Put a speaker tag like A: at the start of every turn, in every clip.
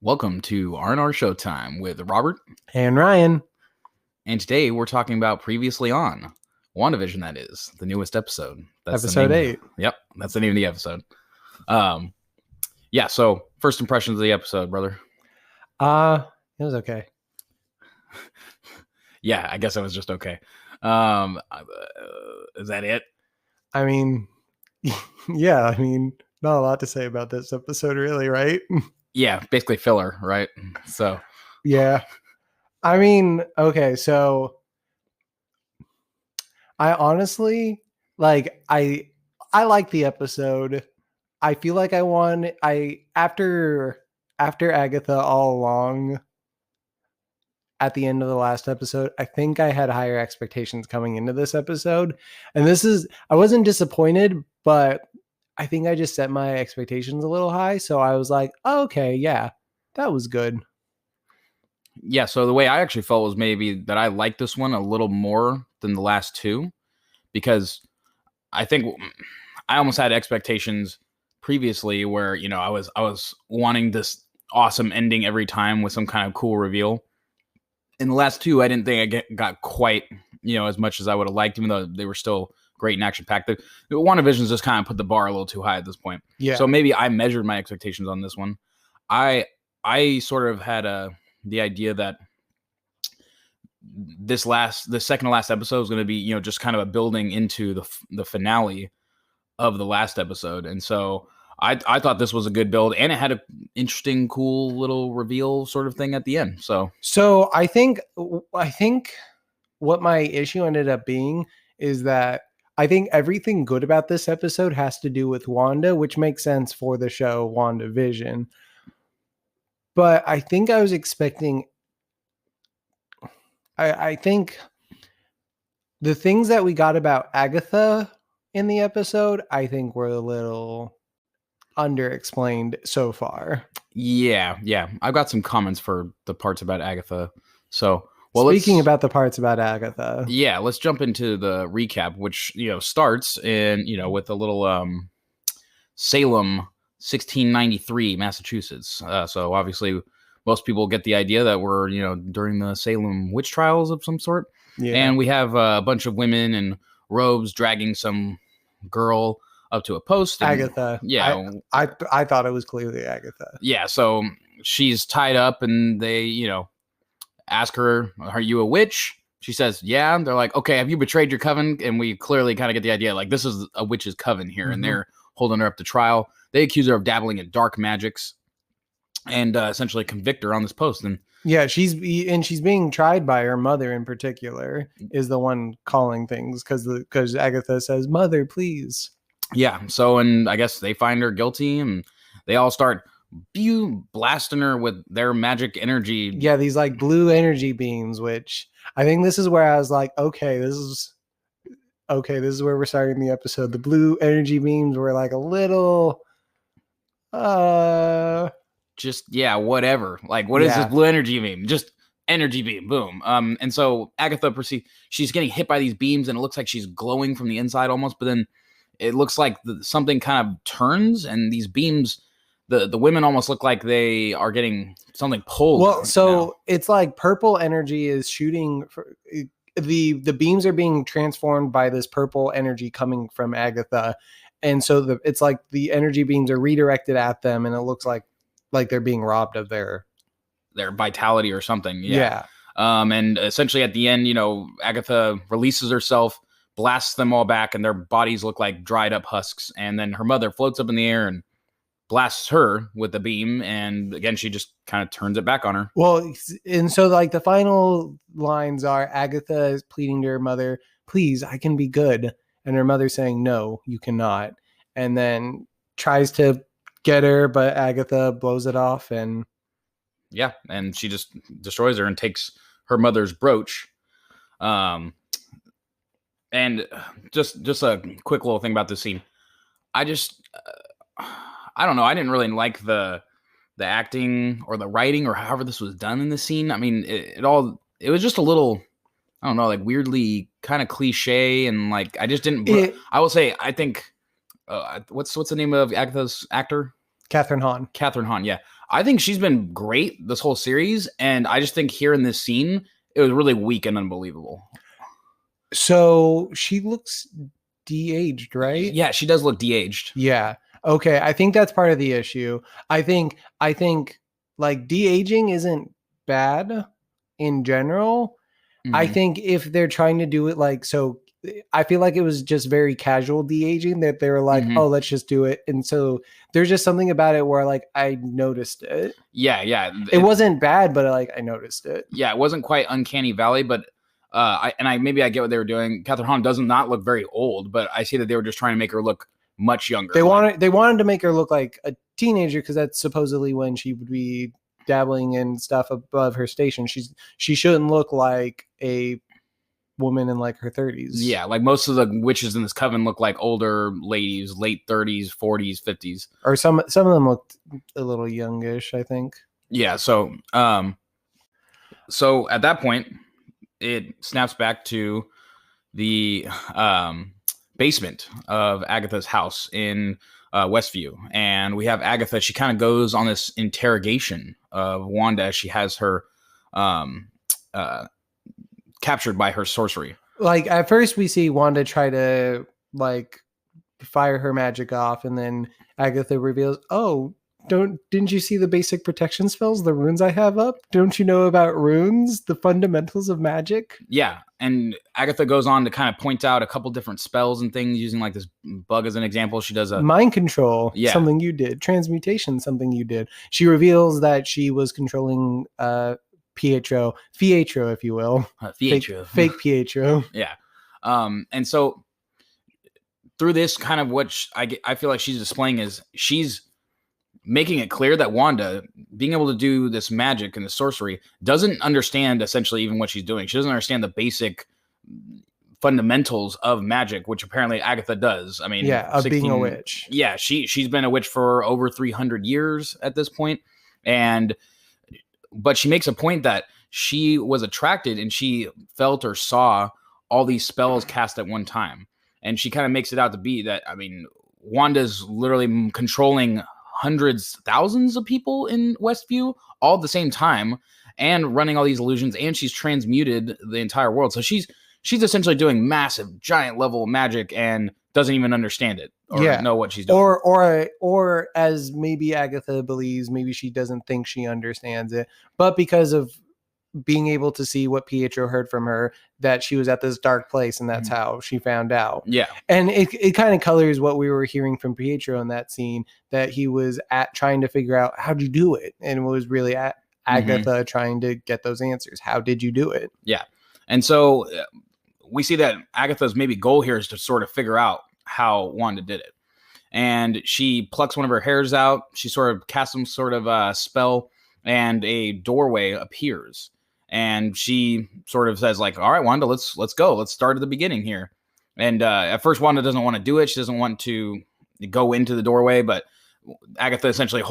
A: Welcome to R&R Showtime with Robert,
B: And Ryan.
A: and today we're talking about previously on Wandavision. That is the newest episode. That's the
B: Episode
A: name.
B: 8.
A: Yep, that's the name of the episode. Yeah. So first impressions of the episode, brother.
B: It was okay.
A: Yeah, I guess it was just okay. Is that it?
B: I mean, yeah, not a lot to say about this episode, really, right?
A: Yeah, basically filler, right? So
B: Yeah. Okay, so I honestly I like the episode. I feel like I won. After Agatha all along at the end of the last episode, I think I had higher expectations coming into this episode. And I wasn't disappointed, but I think I just set my expectations a little high. So I was like, oh, okay, yeah, that was good.
A: yeah, so the way I actually felt was maybe that I liked this one a little more than the last two, because I think I almost had expectations previously where, I was wanting this awesome ending every time with some kind of cool reveal. In the last two, I didn't think I got quite, as much as I would have liked, even though they were still great and action packed. The WandaVision's just kind of put the bar a little too high at this point.
B: Yeah.
A: So maybe I measured my expectations on this one. I sort of had the idea that the second to last episode is going to be, just kind of a building into the finale of the last episode. And so I thought this was a good build, and it had an interesting, cool little reveal sort of thing at the end.
B: So I think what my issue ended up being is that I think everything good about this episode has to do with Wanda, which makes sense for the show WandaVision. But I think I was expecting, I think the things that we got about Agatha in the episode, I think were a little underexplained so far.
A: Yeah. I've got some comments for the parts about Agatha. So,
B: speaking about the parts about Agatha.
A: Yeah, let's jump into the recap, which, starts in, with a little Salem, 1693, Massachusetts. So obviously most people get the idea that we're, during the Salem witch trials of some sort. Yeah. And we have a bunch of women in robes dragging some girl up to a post. And,
B: Agatha.
A: Yeah.
B: I thought it was clearly Agatha.
A: Yeah. So she's tied up and they, ask her, are you a witch? She says, yeah. They're like, okay, have you betrayed your coven? And we clearly kind of get the idea, like, this is a witch's coven here. Mm-hmm. And they're holding her up to trial. They accuse her of dabbling in dark magics and essentially convict her on this post. And
B: yeah, she's being tried by her mother in particular, is the one calling things, because Agatha says, mother, please.
A: Yeah. So, and I guess they find her guilty, and they all start blasting her with their magic energy.
B: Yeah, these like blue energy beams, which I think this is where I was like, okay, this is where we're starting the episode. The blue energy beams were like a little
A: just, yeah, whatever. Like, what is this blue energy beam? Just energy beam, boom. And so Agatha she's getting hit by these beams, and it looks like she's glowing from the inside almost, but then it looks like something kind of turns, and these beams, the women almost look like they are getting something pulled.
B: Well, so it's like purple energy is shooting. The beams are being transformed by this purple energy coming from Agatha, and so it's like the energy beams are redirected at them, and it looks like they're being robbed of their
A: vitality or something. Yeah. And essentially at the end, Agatha releases herself, blasts them all back, and their bodies look like dried up husks. And then her mother floats up in the air and blasts her with the beam, and again she just kind of turns it back on her.
B: Well, and so like the final lines are, Agatha is pleading to her mother, please, I can be good, and her mother saying, no, you cannot, and then tries to get her, but Agatha blows it off, and
A: yeah, and she just destroys her and takes her mother's brooch. And just a quick little thing about this scene, I don't know. I didn't really like the acting or the writing or however this was done in the scene. I mean, it was just a little, I don't know, like weirdly kind of cliche, and like I just didn't. I will say, I think what's the name of Agatha's actor?
B: Catherine Hahn.
A: Catherine Hahn, yeah. I think she's been great this whole series, and I just think here in this scene, it was really weak and unbelievable.
B: So she looks de-aged, right?
A: Yeah, she does look de-aged.
B: Yeah. Okay, I think that's part of the issue. I think like de-aging isn't bad in general. I
A: Mhm.
B: think if they're trying to do it like so, I feel like it was just very casual de-aging that they were like,
A: Mhm.
B: oh, let's just do it. And so there's just something about it where like I noticed it.
A: Yeah.
B: It wasn't bad, but like I noticed it.
A: Yeah, it wasn't quite Uncanny Valley, but I get what they were doing. Catherine Hahn does not look very old, but I see that they were just trying to make her look much younger.
B: They wanted to make her look like a teenager because that's supposedly when she would be dabbling in stuff above her station. She shouldn't look like a woman in like her 30s.
A: Yeah, like most of the witches in this coven look like older ladies, late 30s, 40s, 50s.
B: Or some of them looked a little youngish, I think.
A: Yeah, so at that point, it snaps back to the basement of Agatha's house in Westview, and we have Agatha. She kind of goes on this interrogation of Wanda as she has her captured by her sorcery.
B: Like at first we see Wanda try to like fire her magic off, and then Agatha reveals, oh, didn't you see the basic protection spells, the runes I have up? Don't you know about runes, the fundamentals of magic?
A: Yeah, and Agatha goes on to kind of point out a couple different spells and things, using like this bug as an example. She does a
B: mind control, something you did. Transmutation, something you did. She reveals that she was controlling Pietro, if you will.
A: Pietro.
B: Fake Pietro.
A: Yeah. And so through this kind of what I feel like she's displaying is she's making it clear that Wanda, being able to do this magic and the sorcery, doesn't understand essentially even what she's doing. She doesn't understand the basic fundamentals of magic, which apparently Agatha does. I mean,
B: yeah, of being a witch.
A: Yeah, she's been a witch for over 300 years at this point, but she makes a point that she was attracted and she felt or saw all these spells cast at one time, and she kind of makes it out to be that, I mean, Wanda's literally controlling hundreds, thousands of people in Westview all at the same time and running all these illusions, and she's transmuted the entire world. So she's essentially doing massive, giant level magic and doesn't even understand it or know what she's doing.
B: Or as maybe Agatha believes, maybe she doesn't think she understands it, but because of being able to see what Pietro heard from her, that she was at this dark place, and that's how she found out.
A: Yeah.
B: And it kind of colors what we were hearing from Pietro in that scene, that he was trying to figure out how'd you do it, and it was really Agatha trying to get those answers. How did you do it?
A: Yeah. And so we see that Agatha's maybe goal here is to sort of figure out how Wanda did it. And she plucks one of her hairs out. She sort of casts some sort of spell, and a doorway appears. And she sort of says, like, all right, Wanda, let's go. Let's start at the beginning here. And at first, Wanda doesn't want to do it. She doesn't want to go into the doorway, but Agatha essentially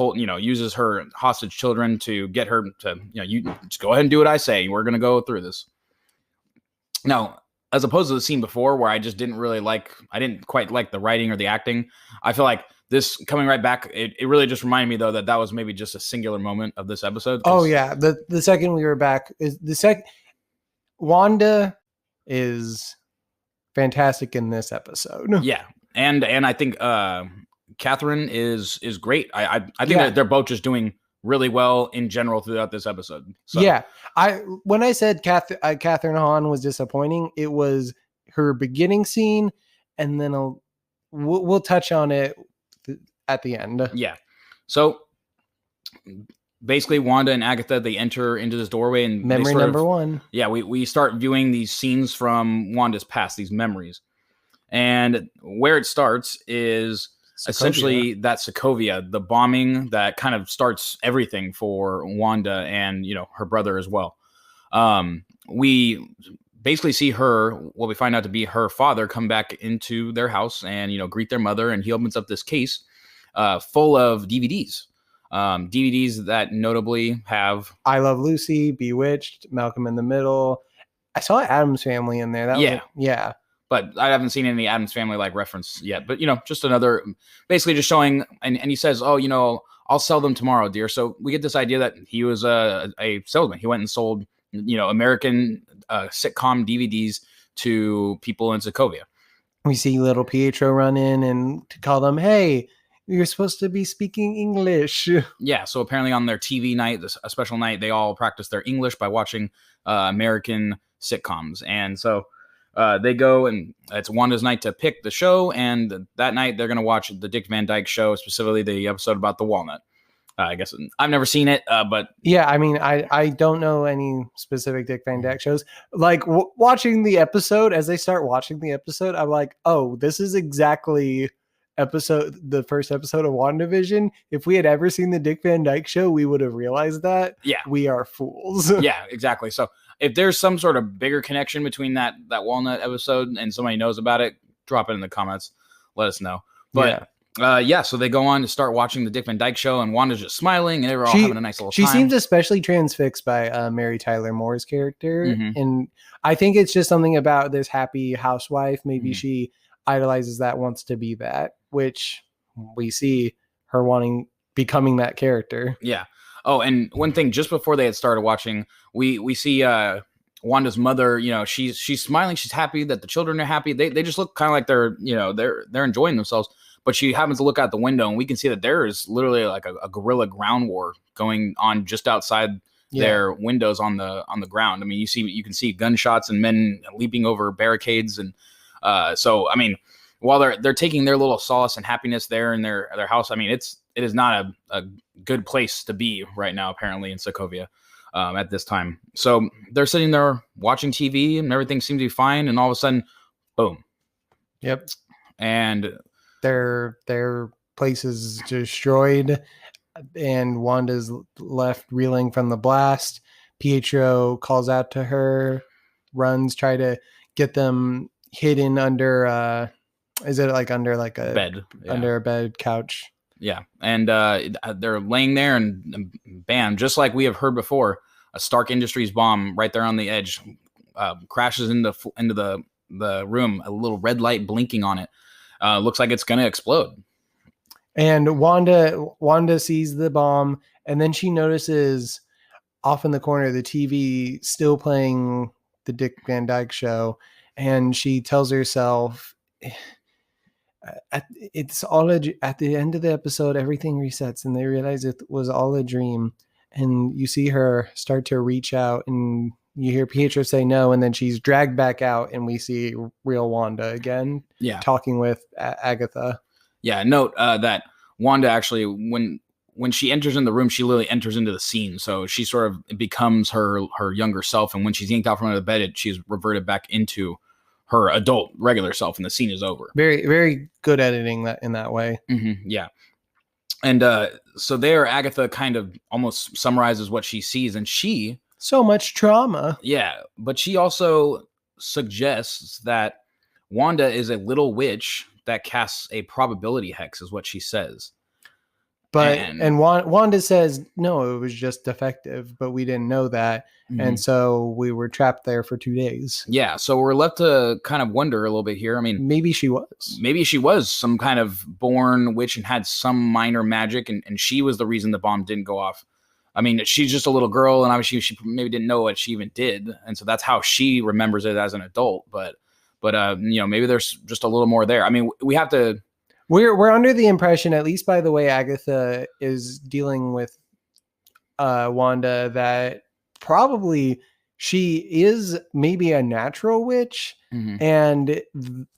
A: uses her hostage children to get her to, you just go ahead and do what I say. We're going to go through this. Now, as opposed to the scene before where I just didn't quite like the writing or the acting, I feel like this coming right back, it really just reminded me, though, that was maybe just a singular moment of this episode.
B: Oh, yeah. The second we were back, Wanda is fantastic in this episode.
A: Yeah. And I think Catherine is great. I think that they're both just doing really well in general throughout this episode. So.
B: Yeah. When I said Catherine Hahn was disappointing, it was her beginning scene, and then we'll touch on it at the end.
A: Yeah. So basically, Wanda and Agatha, they enter into this doorway, and
B: memory number one.
A: Yeah, we start viewing these scenes from Wanda's past, these memories. And where it starts is essentially that Sokovia, the bombing that kind of starts everything for Wanda and, her brother as well. We basically see what we find out to be her father, come back into their house and, greet their mother. And he opens up this case full of DVDs. DVDs that notably have
B: I Love Lucy, Bewitched, Malcolm in the Middle. I saw Addams Family in there. Yeah.
A: But I haven't seen any Addams Family like reference yet. But, just another, basically just showing, and he says, oh, I'll sell them tomorrow, dear. So we get this idea that he was a salesman. He went and sold, American sitcom DVDs to people in Sokovia.
B: We see little Pietro run in and to call them, hey, you're supposed to be speaking English.
A: Yeah, so apparently on their TV night, a special night, they all practice their English by watching American sitcoms. And so they go, and it's Wanda's night to pick the show, and that night they're going to watch the Dick Van Dyke Show, specifically the episode about the walnut. I guess I've never seen it, but...
B: Yeah, I mean, I don't know any specific Dick Van Dyke shows. Like, watching the episode, as they start watching the episode, I'm like, oh, this is exactly the first episode of WandaVision. If we had ever seen the Dick Van Dyke Show, we would have realized that.
A: Yeah.
B: We are fools.
A: Yeah, exactly. So if there's some sort of bigger connection between that walnut episode and somebody knows about it, drop it in the comments. Let us know. But... so they go on to start watching the Dick Van Dyke Show, and Wanda's just smiling, and they were all having a nice little time.
B: She seems especially transfixed by Mary Tyler Moore's character, and I think it's just something about this happy housewife. Maybe she idolizes that, wants to be that, which we see her becoming that character.
A: Yeah. Oh, and one thing, just before they had started watching, we see Wanda's mother. She's smiling, she's happy that the children are happy. They just look kind of like they're enjoying themselves. But she happens to look out the window, and we can see that there is literally like a guerrilla ground war going on just outside their windows on the ground. I mean, you can see gunshots and men leaping over barricades, and so I mean, while they're taking their little solace and happiness there in their house, I mean, it is not a good place to be right now, apparently in Sokovia at this time. So they're sitting there watching TV, and everything seems to be fine, and all of a sudden, boom.
B: Yep.
A: And
B: their place is destroyed, and Wanda's left reeling from the blast. Pietro calls out to her, runs, try to get them hidden under is it like under like a
A: bed,
B: under a bed couch?
A: Yeah. And they're laying there, and bam, just like we have heard before, a Stark Industries bomb right there on the edge crashes into the room, a little red light blinking on it. Looks like it's going to explode.
B: And Wanda sees the bomb, and then she notices off in the corner of the TV still playing the Dick Van Dyke Show, and she tells herself, it's all at the end of the episode, everything resets, and they realize it was all a dream. And you see her start to reach out, and you hear Pietro say no, and then she's dragged back out, and we see real Wanda again, talking with Agatha.
A: Yeah, note that Wanda actually, when she enters in the room, she literally enters into the scene. So she sort of becomes her younger self, and when she's yanked out from under the bed, she's reverted back into her adult, regular self, and the scene is over.
B: Very, very good editing that in that way.
A: Yeah. And so there, Agatha kind of almost summarizes what she sees, and she...
B: So much trauma.
A: Yeah, but she also suggests that Wanda is a little witch that casts a probability hex, is what she says.
B: But and Wanda says, no, it was just defective, but we didn't know that. And so we were trapped there for 2 days.
A: Yeah, so we're left to kind of wonder a little bit here. I mean,
B: maybe she was.
A: Maybe she was some kind of born witch and had some minor magic, and she was the reason the bomb didn't go off. I mean, she's just a little girl, and obviously she maybe didn't know what she even did, and so that's how she remembers it as an adult. But maybe there's just a little more there. I mean, we have to...
B: We're under the impression, at least by the way Agatha is dealing with Wanda, that probably she is maybe a natural witch. And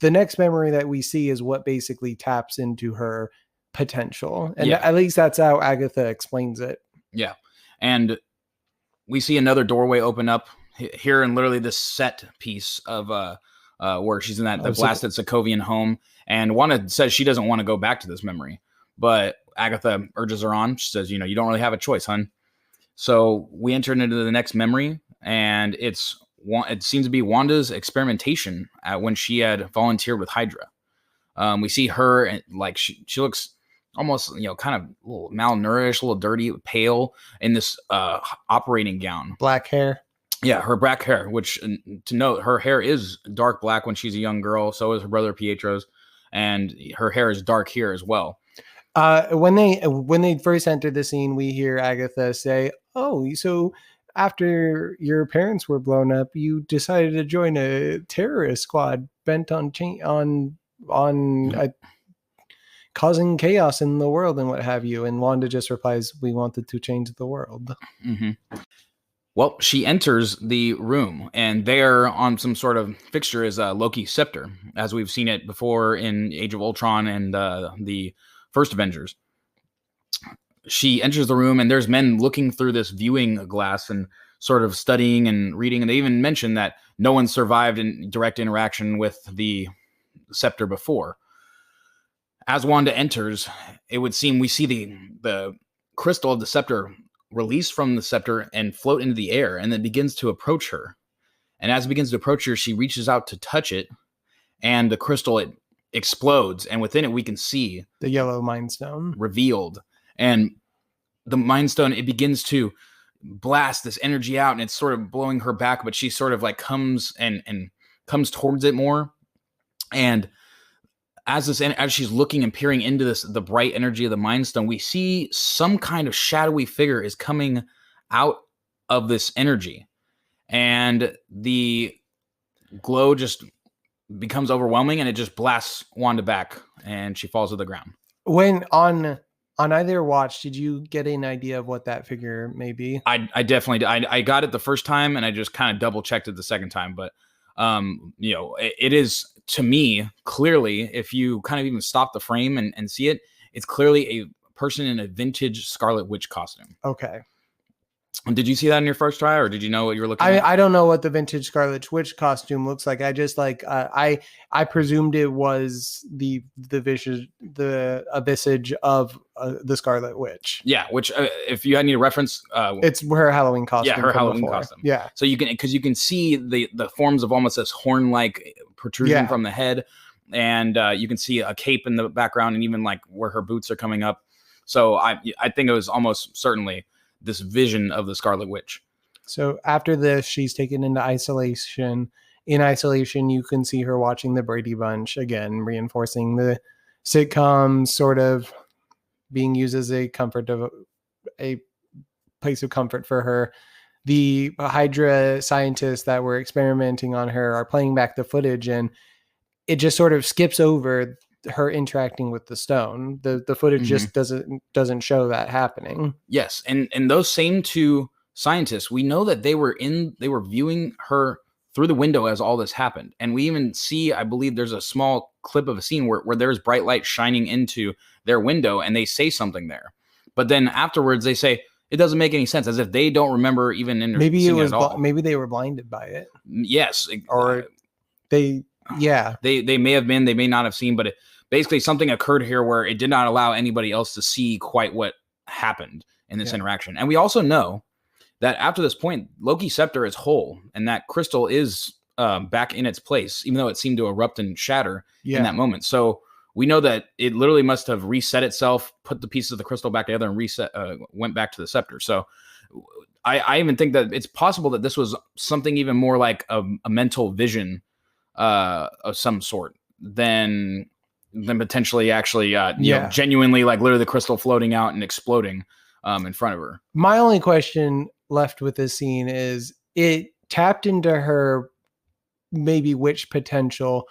B: the next memory that we see is what basically taps into her potential. And at least that's how Agatha explains it. Yeah.
A: And we see another doorway open up here in literally this set piece of where she's in the blasted Sokovian home. And Wanda says she doesn't want to go back to this memory, but Agatha urges her on. She says, you don't really have a choice, hun. So we enter into the next memory, and it seems to be Wanda's experimentation when she had volunteered with Hydra. We see her, and like she looks almost, kind of a little malnourished, a little dirty, pale in this operating gown.
B: Black hair.
A: Yeah, her black hair, which, to note, her hair is dark black when she's a young girl. So is her brother Pietro's. And her hair is dark here as well.
B: When they first enter the scene, we hear Agatha say, "Oh, so after your parents were blown up, you decided to join a terrorist squad bent on causing chaos in the world and what have you." And Wanda just replies, "We wanted to change the world."
A: Mm-hmm. Well, she enters the room, and there on some sort of fixture is Loki's scepter, as we've seen it before in Age of Ultron and the first Avengers. She enters the room, and there's men looking through this viewing glass and sort of studying and reading. And they even mention that no one survived in direct interaction with the scepter before. As Wanda enters, it would seem we see the crystal of the scepter release from the scepter and float into the air, and then begins to approach her. And as it begins to approach her, she reaches out to touch it, and the crystal, it explodes, and within it we can see
B: the yellow Mind Stone
A: revealed. And the Mind Stone, it begins to blast this energy out, and it's sort of blowing her back, but she sort of like comes and comes towards it more. And as she's looking and peering into the bright energy of the Mind Stone, we see some kind of shadowy figure is coming out of this energy, and the glow just becomes overwhelming, and it just blasts Wanda back, and she falls to the ground.
B: When on either watch, did you get an idea of what that figure may be?
A: I definitely did. I got it the first time, and I just kind of double checked it the second time, but it is, to me, clearly, if you kind of even stop the frame and see it, it's clearly a person in a vintage Scarlet Witch costume.
B: Okay.
A: Did you see that in your first try, or did you know what you were looking at?
B: I don't know what the vintage Scarlet Witch costume looks like. I just I presumed it was the visage of the Scarlet Witch.
A: Yeah, which if you need a reference,
B: it's her Halloween costume.
A: Yeah, her Halloween costume.
B: Yeah.
A: So you can see the forms of almost this horn-like protrusion from the head, and you can see a cape in the background, and even like where her boots are coming up. So I think it was almost certainly this vision of the Scarlet Witch.
B: So after this, she's taken into isolation. In isolation, you can see her watching the Brady Bunch, again, reinforcing the sitcom, sort of being used as a place of comfort for her. The Hydra scientists that were experimenting on her are playing back the footage, and it just sort of skips over her interacting with the stone. The footage just doesn't show that happening.
A: Yes, and those same two scientists, we know that they were viewing her through the window as all this happened. And we even see, I believe there's a small clip of a scene where there's bright light shining into their window, and they say something there. But then afterwards they say it doesn't make any sense, as if they don't remember even
B: maybe it was maybe they were blinded by it.
A: Yes,
B: or they
A: may have been, they may not have seen, but basically something occurred here where it did not allow anybody else to see quite what happened in this interaction. And we also know that after this point, Loki's scepter is whole, and that crystal is back in its place, even though it seemed to erupt and shatter in that moment. So we know that it literally must have reset itself, put the pieces of the crystal back together, and went back to the scepter. So I even think that it's possible that this was something even more like a mental vision of some sort than potentially actually genuinely, like literally the crystal floating out and exploding in front of her.
B: My only question left with this scene is, it tapped into her maybe witch potential.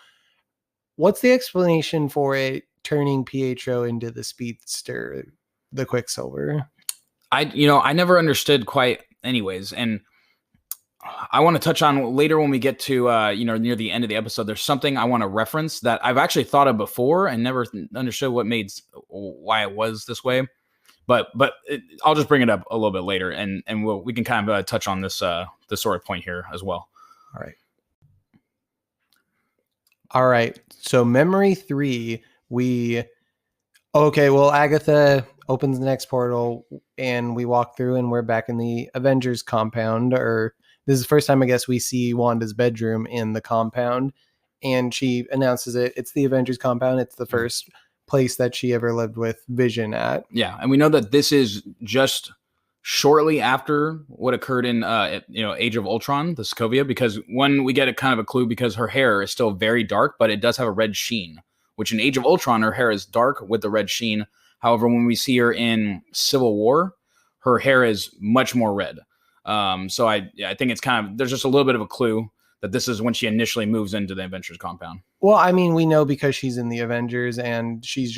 B: What's the explanation for it turning Pietro into the speedster, the Quicksilver?
A: I never understood quite anyways, and I want to touch on later when we get to near the end of the episode. There's something I want to reference that I've actually thought of before and never understood why it was this way. But I'll just bring it up a little bit later, and we can kind of touch on this sort of point here as well.
B: All right. So memory 3, Agatha opens the next portal, and we walk through, and we're back in the Avengers compound, or this is the first time I guess we see Wanda's bedroom in the compound, and she announces it's the Avengers compound. It's the first place that she ever lived with Vision at.
A: Yeah, and we know that this is just shortly after what occurred in Age of Ultron, the Sokovia, because when we get a kind of a clue, because her hair is still very dark, but it does have a red sheen, which in Age of Ultron her hair is dark with the red sheen. However, when we see her in Civil War, her hair is much more red. So I think it's kind of, there's just a little bit of a clue that this is when she initially moves into the Avengers compound.
B: Well, I mean, we know because she's in the Avengers and she's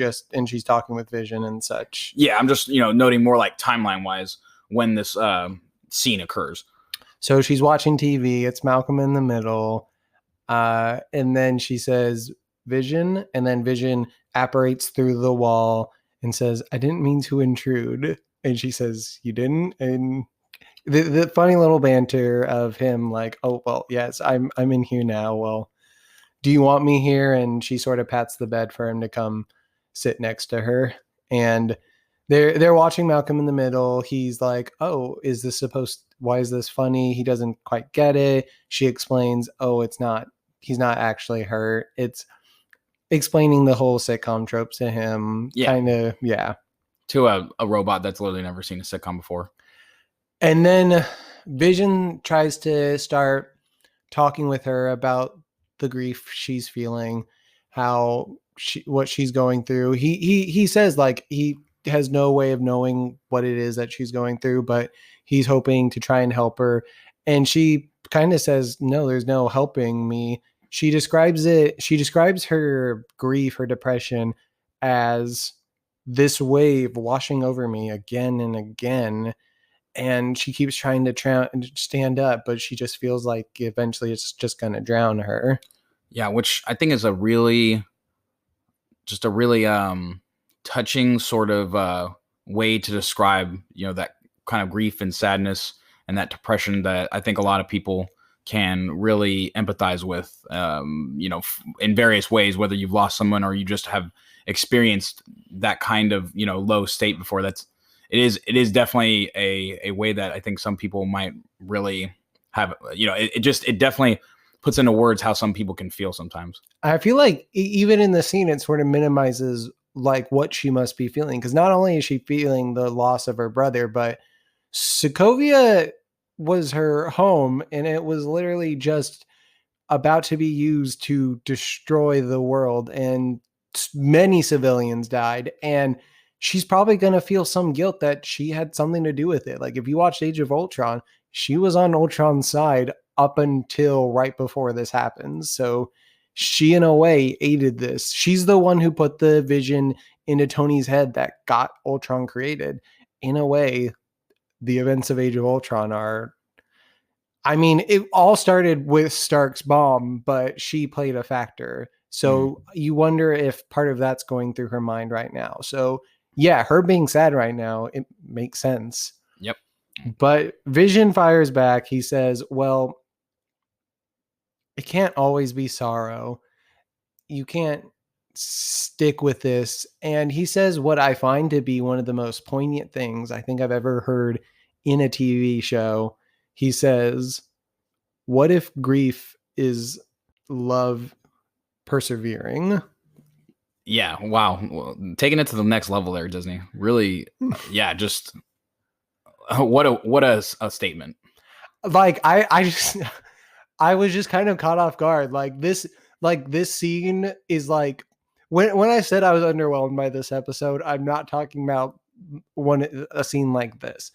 B: talking with Vision and such.
A: Yeah, I'm just, noting more like timeline wise when this scene occurs.
B: So she's watching TV. It's Malcolm in the Middle. And then she says, Vision. And then Vision apparates through the wall and says, I didn't mean to intrude. And she says, you didn't? And the funny little banter of him like, oh, well, yes, I'm in here now. Well, do you want me here? And she sort of pats the bed for him to come sit next to her. And they're watching Malcolm in the Middle. He's like, oh, why is this funny? He doesn't quite get it. She explains, oh, he's not actually hurt. It's explaining the whole sitcom tropes to him.
A: Yeah.
B: Kind of, yeah.
A: To a robot that's literally never seen a sitcom before.
B: And then Vision tries to start talking with her about the grief she's feeling, what she's going through. He says like he has no way of knowing what it is that she's going through, but he's hoping to try and help her. And she kind of says, no, there's no helping me. She describes her grief, her depression as this wave washing over me again and again. And she keeps trying to stand up, but she just feels like eventually it's just going to drown her.
A: Yeah, which I think is a really touching sort of way to describe, that kind of grief and sadness and that depression that I think a lot of people can really empathize with, in various ways, whether you've lost someone or you just have experienced that kind of, low state before. It is definitely a way that I think some people might really have, it definitely puts into words how some people can feel sometimes.
B: I feel like even in the scene, it sort of minimizes like what she must be feeling. Because not only is she feeling the loss of her brother, but Sokovia was her home and it was literally just about to be used to destroy the world. And many civilians died. And she's probably going to feel some guilt that she had something to do with it. Like if you watched Age of Ultron, she was on Ultron's side up until right before this happens. So she, in a way, aided this. She's the one who put the vision into Tony's head that got Ultron created. In a way, the events of Age of Ultron it all started with Stark's bomb, but she played a factor. So you wonder if part of that's going through her mind right now. So yeah, her being sad right now, it makes sense.
A: Yep.
B: But Vision fires back. He says, well, it can't always be sorrow. You can't stick with this. And he says what I find to be one of the most poignant things I think I've ever heard in a TV show. He says, what if grief is love persevering?
A: Yeah. Wow. Well, taking it to the next level there, Disney. Really. Yeah. Just what a statement.
B: Like I was just kind of caught off guard. Like this scene is like when I said I was underwhelmed by this episode, I'm not talking about a scene like this.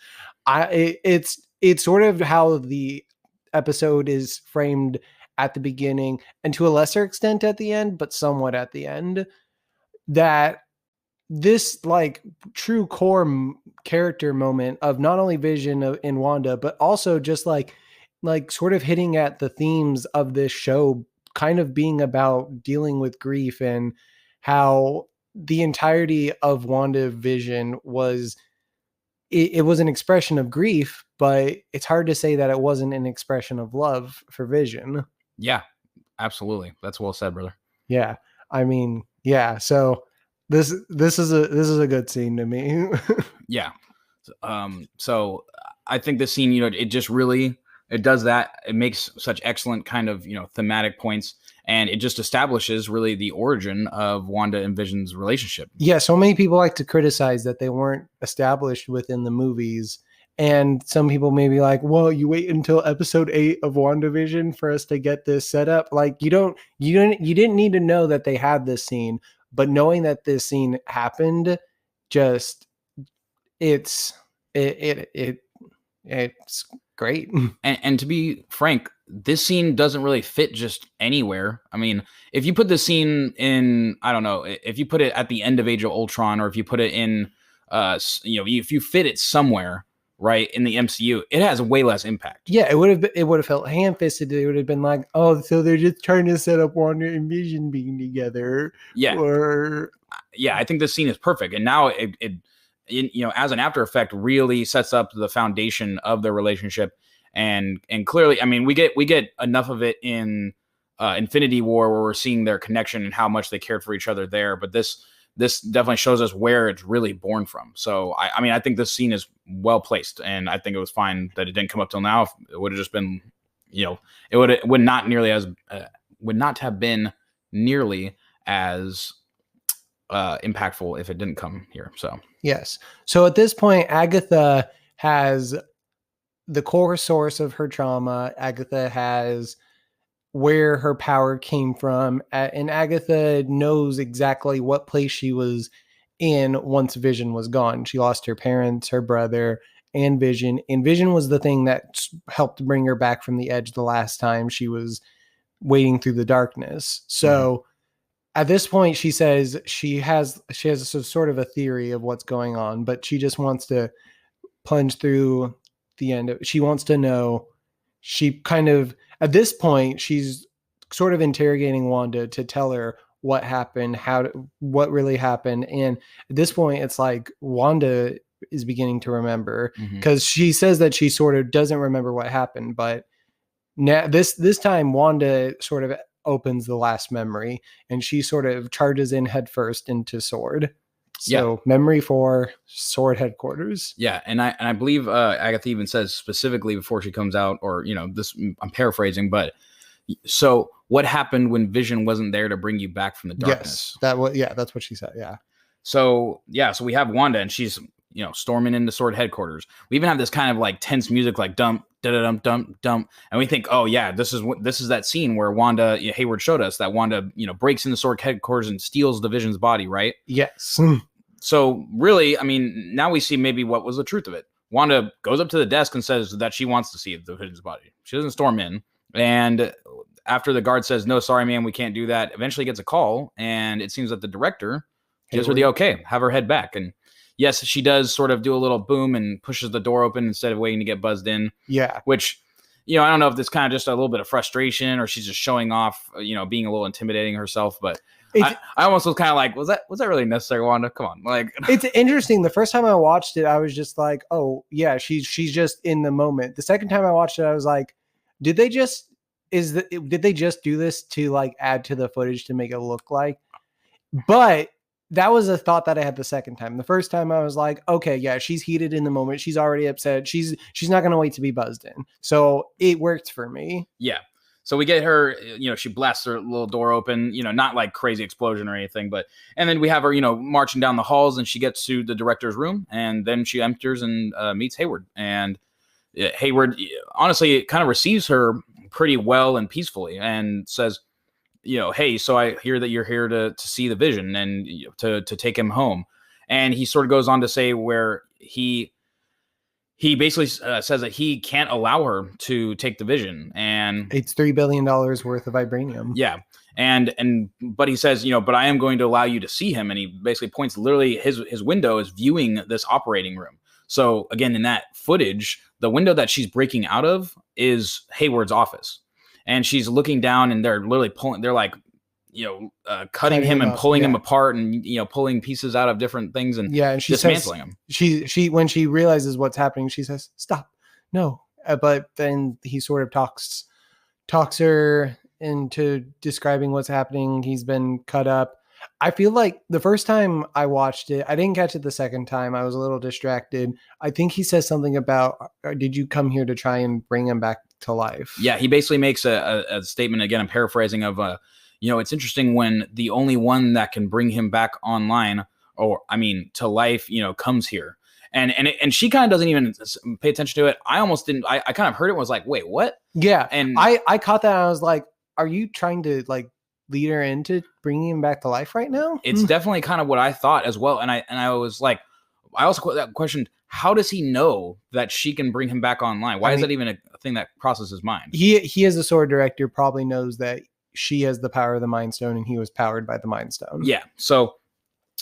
B: It's sort of how the episode is framed at the beginning and to a lesser extent at the end, but somewhat at the end, that this like true core character moment of not only Vision in Wanda, but also just like sort of hitting at the themes of this show, kind of being about dealing with grief and how the entirety of WandaVision was, it was an expression of grief, but it's hard to say that it wasn't an expression of love for Vision.
A: Yeah, absolutely. That's well said, brother.
B: Yeah. Yeah. So this is a good scene to me.
A: Yeah. So I think this scene, it just really, it does that. It makes such excellent kind of, thematic points, and it just establishes really the origin of Wanda and Vision's relationship.
B: Yeah. So many people like to criticize that they weren't established within the movies. And some people may be like, well, you wait until episode 8 of WandaVision for us to get this set up. Like you didn't need to know that they had this scene, but knowing that this scene happened just it's it's great.
A: And to be frank, this scene doesn't really fit just anywhere. I mean, if you put this scene in, I don't know, if you put it at the end of Age of Ultron, or if you put it in, if you fit it somewhere, right, in the MCU, it has way less impact.
B: Yeah, it would have felt ham-fisted. It would have been like, oh, so they're just trying to set up Wanda and Vision being together.
A: Yeah.
B: Or
A: yeah, I think this scene is perfect. And now it as an after effect, really sets up the foundation of their relationship. And clearly, I mean, we get enough of it in Infinity War, where we're seeing their connection and how much they cared for each other there. But this definitely shows us where it's really born from. So I mean, I think this scene is well placed, and I think it was fine that it didn't come up till now. If it would have just been, it would not have been nearly as impactful if it didn't come here. So
B: yes. So at this point, Agatha has the core source of her trauma. Agatha has where her power came from, and Agatha knows exactly what place she was in once Vision was gone. She lost her parents, her brother, and Vision. And Vision was the thing that helped bring her back from the edge the last time she was wading through the darkness. So at this point, she says she has a sort of a theory of what's going on, but she just wants to plunge through the end. She wants to know. She kind of, at this point, she's sort of interrogating Wanda to tell her what happened, what really happened. And at this point, it's like Wanda is beginning to remember, because she says that she sort of doesn't remember what happened, but now this time Wanda sort of opens the last memory, and she sort of charges in headfirst into Sword. So memory for Sword headquarters.
A: Yeah, and I believe Agatha even says specifically before she comes out, or this, I'm paraphrasing, but so what happened when Vision wasn't there to bring you back from the darkness?
B: Yes, that's what she said. Yeah.
A: So we have Wanda, and she's storming into Sword headquarters. We even have this kind of like tense music, like dump, da-da-dum, dump, dump, and we think, oh yeah, this is that scene where Wanda, Hayward showed us that Wanda, breaks into Sword headquarters and steals the Vision's body, right?
B: Yes.
A: So really, I mean, now we see maybe what was the truth of it. Wanda goes up to the desk and says that she wants to see the Vision's body. She doesn't storm in, and after the guard says, no, sorry, man, we can't do that, eventually gets a call, and it seems that the director gives her the okay, have her head back. And yes, she does sort of do a little boom and pushes the door open instead of waiting to get buzzed in.
B: Yeah.
A: Which, I don't know if this kind of just a little bit of frustration, or she's just showing off, being a little intimidating herself. But I almost was kind of like, was that really necessary, Wanda? Come on. Like,
B: it's interesting. The first time I watched it, I was just like, oh yeah, she's just in the moment. The second time I watched it, I was like, did they just do this to like add to the footage to make it look like? But that was a thought that I had the second time. The first time I was like, okay, yeah, she's heated in the moment. She's already upset. She's not going to wait to be buzzed in. So it worked for me.
A: Yeah. So we get her, she blasts her little door open, not like crazy explosion or anything, and then we have her, marching down the halls, and she gets to the director's room, and then she enters and meets Hayward. And Hayward, honestly, kind of receives her pretty well and peacefully, and says, hey, so I hear that you're here to see the Vision and to take him home. And he sort of goes on to say where he basically says that he can't allow her to take the Vision, and
B: it's $3 billion worth of vibranium.
A: Yeah. But he says, but I am going to allow you to see him. And he basically points, literally his window is viewing this operating room. So again, in that footage, the window that she's breaking out of is Hayward's office. And she's looking down, and they're literally cutting him and pulling him apart, and pulling pieces out of different things, and
B: and she
A: dismantling
B: him.
A: She
B: when she realizes what's happening, she says, "Stop, no!" But then he sort of talks her into describing what's happening. He's been cut up. I feel like the first time I watched it, I didn't catch it the second time. I was a little distracted. I think he says something about, "Did you come here to try and bring him back to life?"
A: Yeah, he basically makes a statement, again, I'm paraphrasing, of it's interesting when the only one that can bring him back online, or to life, comes here. And she kind of doesn't even pay attention to it. I almost didn't. I kind of heard it and was like, wait, what?
B: Yeah.
A: And
B: I caught that. And I was like, are you trying to like lead her into bringing him back to life right now?
A: It's definitely kind of what I thought as well. And I was like, I also questioned, how does he know that she can bring him back online? Why is that even a thing that crosses his mind?
B: He as a sword director probably knows that she has the power of the Mind Stone and he was powered by the Mind Stone.
A: Yeah. So,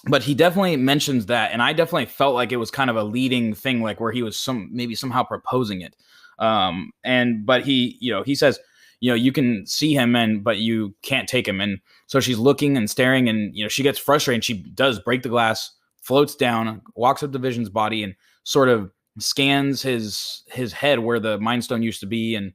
A: but he definitely mentions that, and I definitely felt like it was kind of a leading thing, like where he was maybe somehow proposing it. But he says, you can see him but you can't take him. And so she's looking and staring, and she gets frustrated, and she does break the glass, floats down, walks up to Vision's body, and sort of scans his head where the Mind Stone used to be. And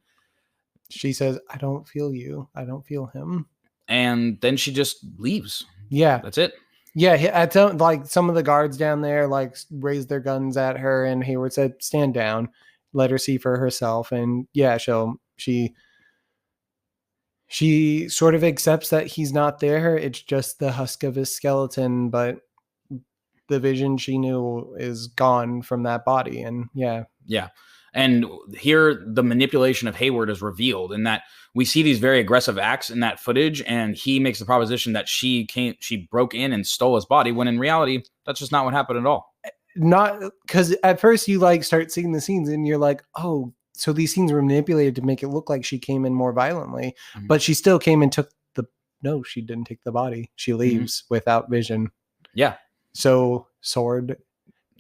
B: she says, I don't feel you. I don't feel him.
A: And then she just leaves.
B: Yeah.
A: That's it.
B: Yeah, like some of the guards down there like raised their guns at her, and Hayward said, "Stand down, let her see for herself." And yeah, she sort of accepts that he's not there. It's just the husk of his skeleton, but the Vision she knew is gone from that body. And yeah.
A: And here the manipulation of Hayward is revealed in that we see these very aggressive acts in that footage, and he makes the proposition that she broke in and stole his body, when in reality, that's just not what happened at all.
B: Not because at first you like start seeing the scenes and you're like, oh, so these scenes were manipulated to make it look like she came in more violently, but she still came and took no, she didn't take the body. She leaves without Vision.
A: Yeah.
B: So Sword,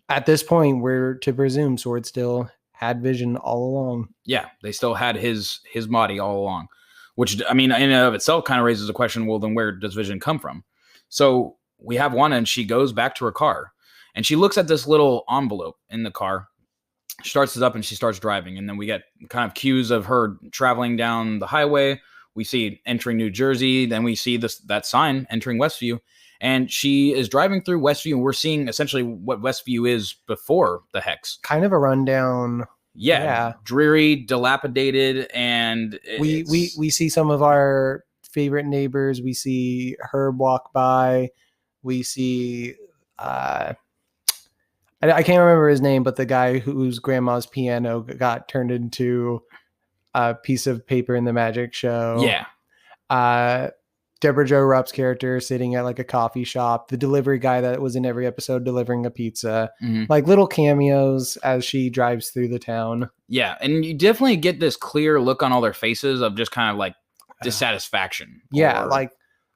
B: at this point, we're to presume Sword still had Vision all along.
A: Yeah, they still had his body all along, which, I mean, in and of itself kind of raises a question, well, then where does Vision come from? So we have Wanda, and she goes back to her car, and she looks at this little envelope in the car, starts it up, and she starts driving. And then we get kind of cues of her traveling down the highway. We see entering New Jersey. Then we see that sign entering Westview. And she is driving through Westview, and we're seeing essentially what Westview is before the Hex.
B: Kind of a rundown.
A: Yeah. Dreary, dilapidated, and
B: we see some of our favorite neighbors. We see Herb walk by. We see I can't remember his name, but the guy whose grandma's piano got turned into a piece of paper in the magic show.
A: Yeah.
B: Deborah Jo Rupp's character sitting at like a coffee shop, the delivery guy that was in every episode delivering a pizza, like little cameos as she drives through the town.
A: Yeah. And you definitely get this clear look on all their faces of just kind of like dissatisfaction.
B: Yeah. Like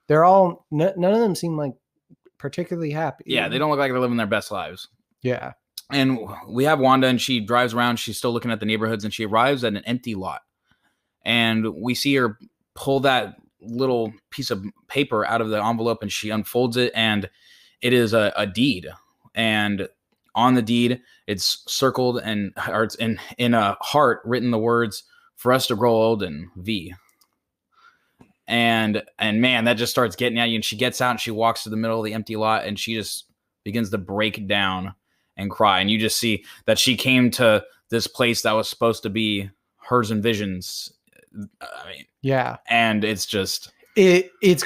B: they're all, none of them seem like particularly happy.
A: Yeah. They don't look like they're living their best lives.
B: Yeah.
A: And we have Wanda, and she drives around. She's still looking at the neighborhoods, and she arrives at an empty lot. And we see her pull that little piece of paper out of the envelope, and she unfolds it, and it is a deed. And on the deed, it's circled or it's in a heart written the words, "For us to grow old," and V. And man, that just starts getting at you. And she gets out and she walks to the middle of the empty lot, and she just begins to break down and cry. And you just see that she came to this place that was supposed to be hers and Vision's. I mean,
B: yeah.
A: And it's just
B: it's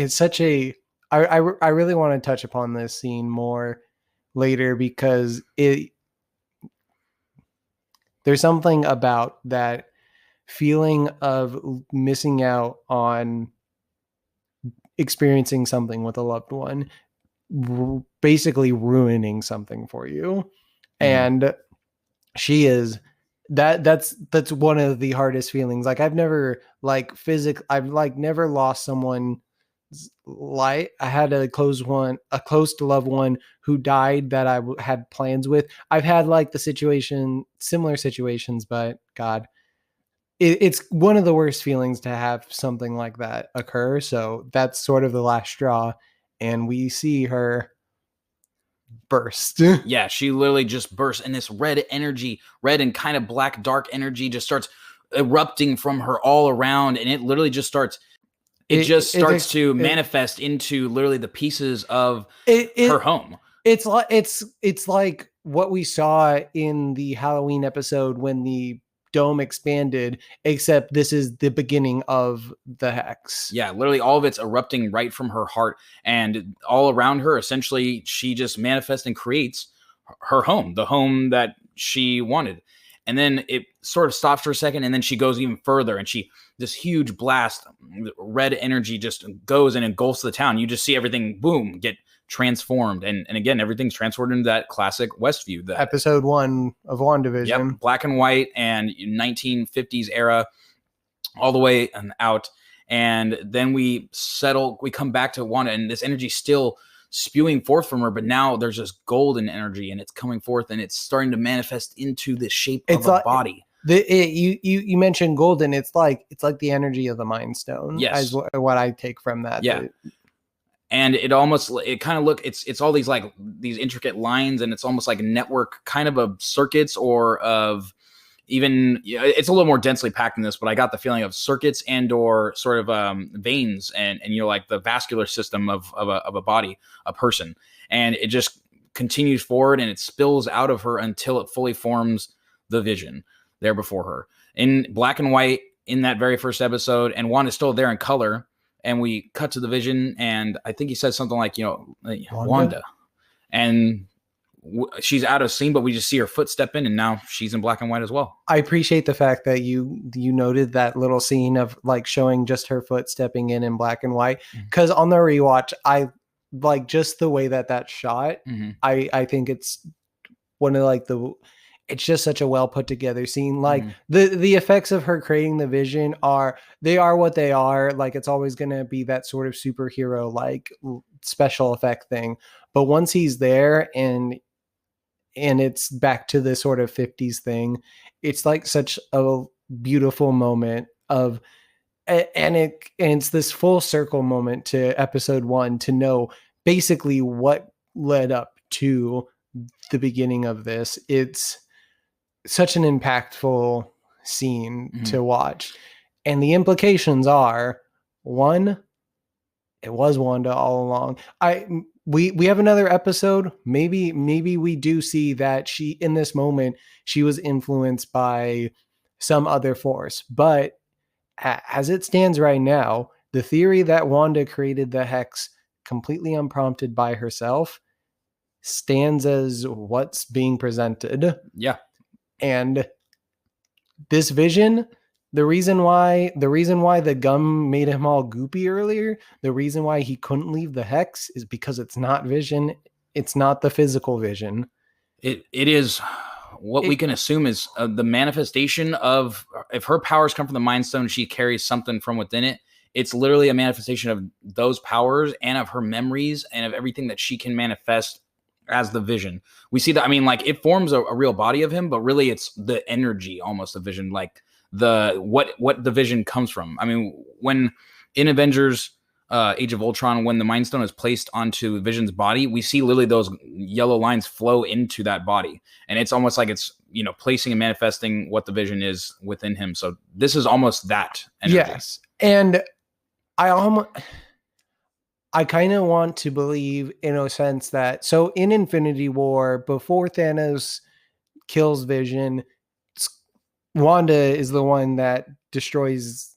B: such a I really want to touch upon this scene more later, because there's something about that feeling of missing out on experiencing something with a loved one, basically ruining something for you. And she is that's one of the hardest feelings. Like I've never never lost someone. Like I had a close loved one who died that I had plans with. I've had like similar situations, but God, it's one of the worst feelings to have something like that occur. So that's sort of the last straw, and we see her burst.
A: Yeah, she literally just bursts, and this red and kind of black dark energy just starts erupting from her all around, and it literally just starts to manifest into literally the pieces of her home.
B: It's like what we saw in the Halloween episode when the dome expanded, except this is the beginning of the Hex.
A: Yeah, literally all of it's erupting right from her heart, and all around her, essentially, she just manifests and creates her home, the home that she wanted. and then it sort of stops for a second, and then she goes even further, and this huge blast, red energy just goes and engulfs the town. You just see everything, boom, get transformed, and again, everything's transformed into that classic Westview. That
B: episode 1 of WandaVision.
A: Yep, black and white and 1950s era, all the way and out. And then we come back to Wanda, and this energy still spewing forth from her, but now there's this golden energy, and it's coming forth, and it's starting to manifest into the shape of a body.
B: You mentioned golden. It's like the energy of the Mind Stone.
A: Yes,
B: is what I take from that.
A: Yeah. And it's all these these intricate lines, and it's almost like a network kind of circuits, or of even, it's a little more densely packed in this, but I got the feeling of circuits and or sort of veins, and like the vascular system of a body, a person. And it just continues forward, and it spills out of her until it fully forms the Vision there before her in black and white in that very first episode. And Wanda's still there in color. And we cut to the Vision, and I think he says something like, Wanda. And she's out of scene, but we just see her foot step in, and now she's in black and white as well.
B: I appreciate the fact that you noted that little scene of showing just her foot stepping in black and white, because on the rewatch, I like just the way that's shot. Mm-hmm. I think it's one of it's just such a well put together scene. The effects of her creating the Vision are what they are. It's always going to be that sort of superhero special effect thing. But once he's there and it's back to the sort of 50s thing, it's such a beautiful moment of, and it's this full circle moment to episode 1 to know basically what led up to the beginning of this. It's such an impactful scene to watch. And the implications are, 1, it was Wanda all along. We have another episode. Maybe we do see that she, in this moment, she was influenced by some other force. But as it stands right now, the theory that Wanda created the Hex completely unprompted by herself stands as what's being presented.
A: Yeah.
B: And this Vision, the reason why the gum made him all goopy earlier, the reason why he couldn't leave the Hex is because it's not Vision. It's not the physical Vision.
A: It is what we can assume is the manifestation of, if her powers come from the Mind Stone, she carries something from within it. It's literally a manifestation of those powers and of her memories and of everything that she can manifest as the Vision. We see that, it forms a real body of him, but really it's the energy almost of Vision, what the Vision comes from. When in Avengers Age of Ultron, when the Mind Stone is placed onto Vision's body, we see literally those yellow lines flow into that body, and it's almost like it's placing and manifesting what the Vision is within him. So this is almost that energy.
B: Yes. And I kind of want to believe, in a sense, that so in Infinity War, before Thanos kills Vision, Wanda is the one that destroys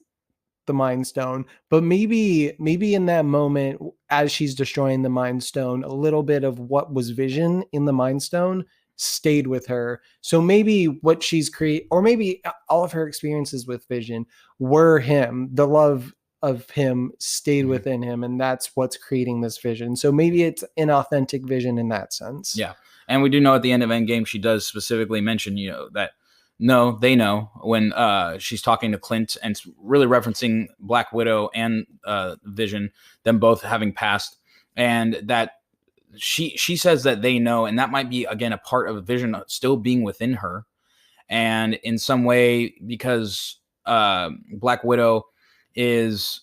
B: the Mind Stone. But maybe in that moment, as she's destroying the Mind Stone, a little bit of what was Vision in the Mind Stone stayed with her. So maybe what she's or maybe all of her experiences with Vision were him. The love of him stayed within him, and that's what's creating this Vision. So maybe it's an authentic Vision in that sense.
A: Yeah. And we do know at the end of Endgame, she does specifically mention, that no, they know, when she's talking to Clint, and really referencing Black Widow and Vision, them both having passed, and that she says that they know, and that might be, again, a part of Vision still being within her. And in some way, because Black Widow is,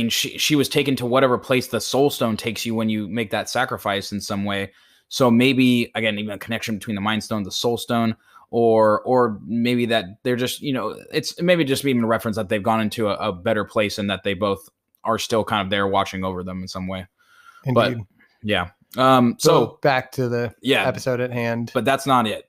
A: she was taken to whatever place the Soul Stone takes you when you make that sacrifice in some way. So maybe, again, even a connection between the Mind Stone, the Soul Stone, or maybe that they're just, it's maybe just even a reference that they've gone into a better place, and that they both are still kind of there watching over them in some way.
B: Indeed.
A: But yeah.
B: So back to the episode at hand.
A: But that's not it.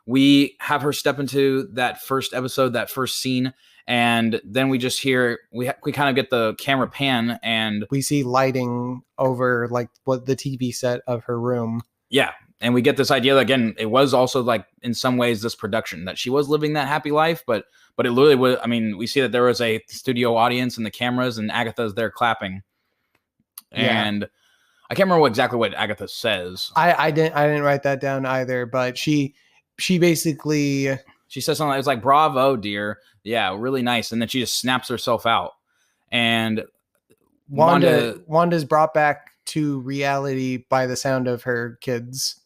A: We have her step into that first episode, that first scene, and then we just hear, we kind of get the camera pan, and
B: we see lighting over what the TV set of her room.
A: Yeah. And we get this idea that, again, it was also like in some ways this production that she was living that happy life, but it literally was. I mean, we see that there was a studio audience and the cameras, and Agatha's there clapping.
B: Yeah.
A: And I can't remember exactly what Agatha says.
B: I didn't write that down either, but she basically,
A: she says something. It's like, "Bravo, dear. Yeah, really nice." And then she just snaps herself out. And
B: Wanda's brought back to reality by the sound of her kids.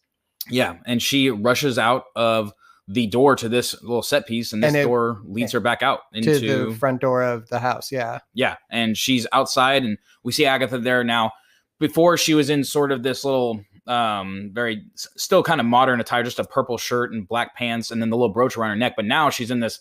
A: Yeah, and she rushes out of the door to this little set piece, and this door leads her back out into
B: the front door of the house. Yeah.
A: Yeah, and she's outside, and we see Agatha there now. Before, she was in sort of this little, very still kind of modern attire, just a purple shirt and black pants, and then the little brooch around her neck. But now she's in this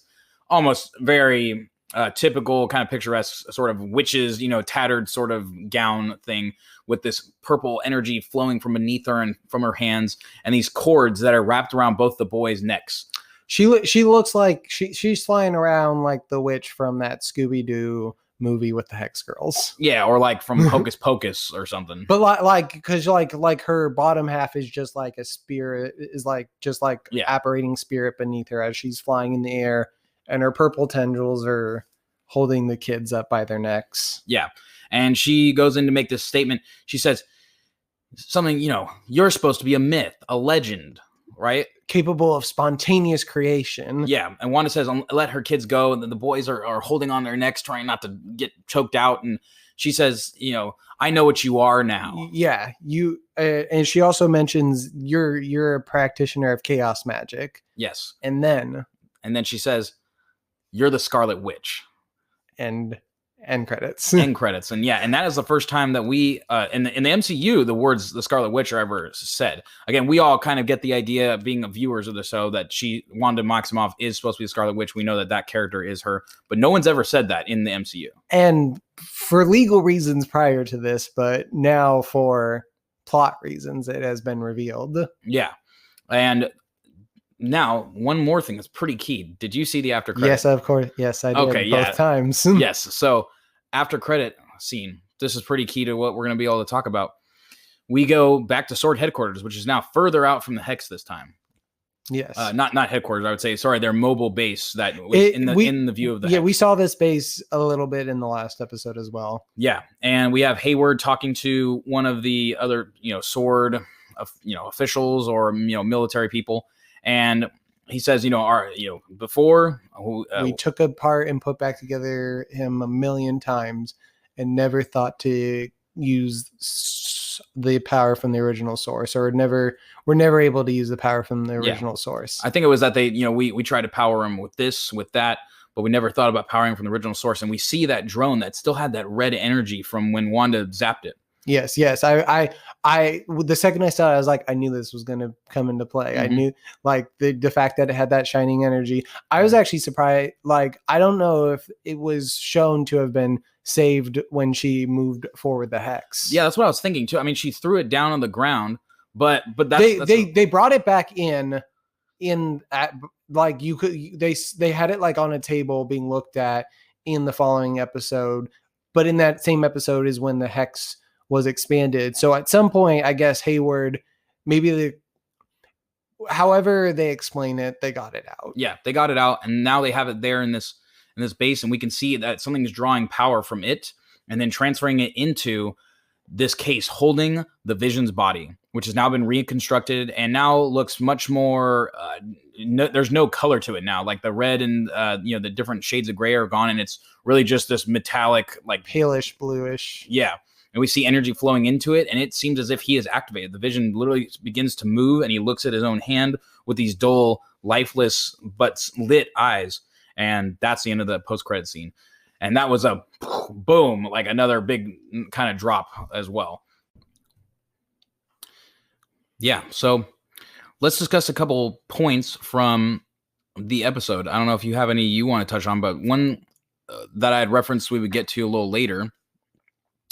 A: almost very typical kind of picturesque sort of witches, tattered sort of gown thing with this purple energy flowing from beneath her and from her hands, and these cords that are wrapped around both the boys' necks.
B: She looks like she's flying around like the witch from that Scooby-Doo movie with the Hex Girls.
A: Yeah, or like from Hocus Pocus or something.
B: But because her bottom half is just like a spirit, is like just like apparating spirit beneath her as she's flying in the air, and her purple tendrils are holding the kids up by their necks.
A: Yeah, and she goes in to make this statement. She says something, you're supposed to be a myth, a legend, right?
B: Capable of spontaneous creation.
A: Yeah, and Wanda says, let her kids go, and the boys are holding on their necks, trying not to get choked out, and she says, I know what you are now.
B: Yeah, you, and she also mentions you're a practitioner of chaos magic.
A: Yes.
B: And then
A: she says, you're the Scarlet Witch.
B: And end credits.
A: End credits. And and that is the first time that we in the MCU the words the Scarlet Witch are ever said. Again, we all kind of get the idea, being viewers of the show, that Wanda Maximoff is supposed to be the Scarlet Witch. We know that character is her, but no one's ever said that in the MCU. And
B: for legal reasons prior to this, but now for plot reasons, it has been revealed.
A: Yeah. And now, one more thing that's pretty key. Did you see the after credit?
B: Yes, of course. Yes, I did. Okay, both times.
A: Yes. So after credit scene, this is pretty key to what we're going to be able to talk about. We go back to Sword headquarters, which is now further out from the Hex this time.
B: Yes.
A: Not headquarters, I would say. Sorry, their mobile base that in the view of the Hex.
B: We saw this base a little bit in the last episode as well.
A: Yeah, and we have Hayward talking to one of the other, Sword, officials or military people. And he says, before
B: we took apart and put back together him a million times and never thought to use the power from the original source, or we're never able to use the power from the original source.
A: I think it was that they, we tried to power him with this, with that, but we never thought about powering from the original source. And we see that drone that still had that red energy from when Wanda zapped it.
B: Yes. I the second I saw it, I was like, I knew this was going to come into play. I knew, like, the fact that it had that shining energy. I was actually surprised. Like, I don't know if it was shown to have been saved when she moved forward the Hex.
A: Yeah, that's what I was thinking too. I mean, she threw it down on the ground, but
B: they brought it back in at, like, you could, they had it like on a table being looked at in the following episode, but in that same episode is when the Hex was expanded. So at some point, I guess Hayward, however they explain it, they got it out.
A: Yeah, they got it out, and now they have it there in this base, and we can see that something is drawing power from it and then transferring it into this case holding the Vision's body, which has now been reconstructed and now looks much more there's no color to it now. Like the red and the different shades of gray are gone, and it's really just this metallic, like
B: palish bluish.
A: Yeah. And we see energy flowing into it, and it seems as if he is activated. The Vision literally begins to move, and he looks at his own hand with these dull, lifeless, but lit eyes. And that's the end of the post-credit scene. And that was a boom, like another big kind of drop as well. Yeah, so let's discuss a couple points from the episode. I don't know if you have any you want to touch on, but one that I had referenced we would get to a little later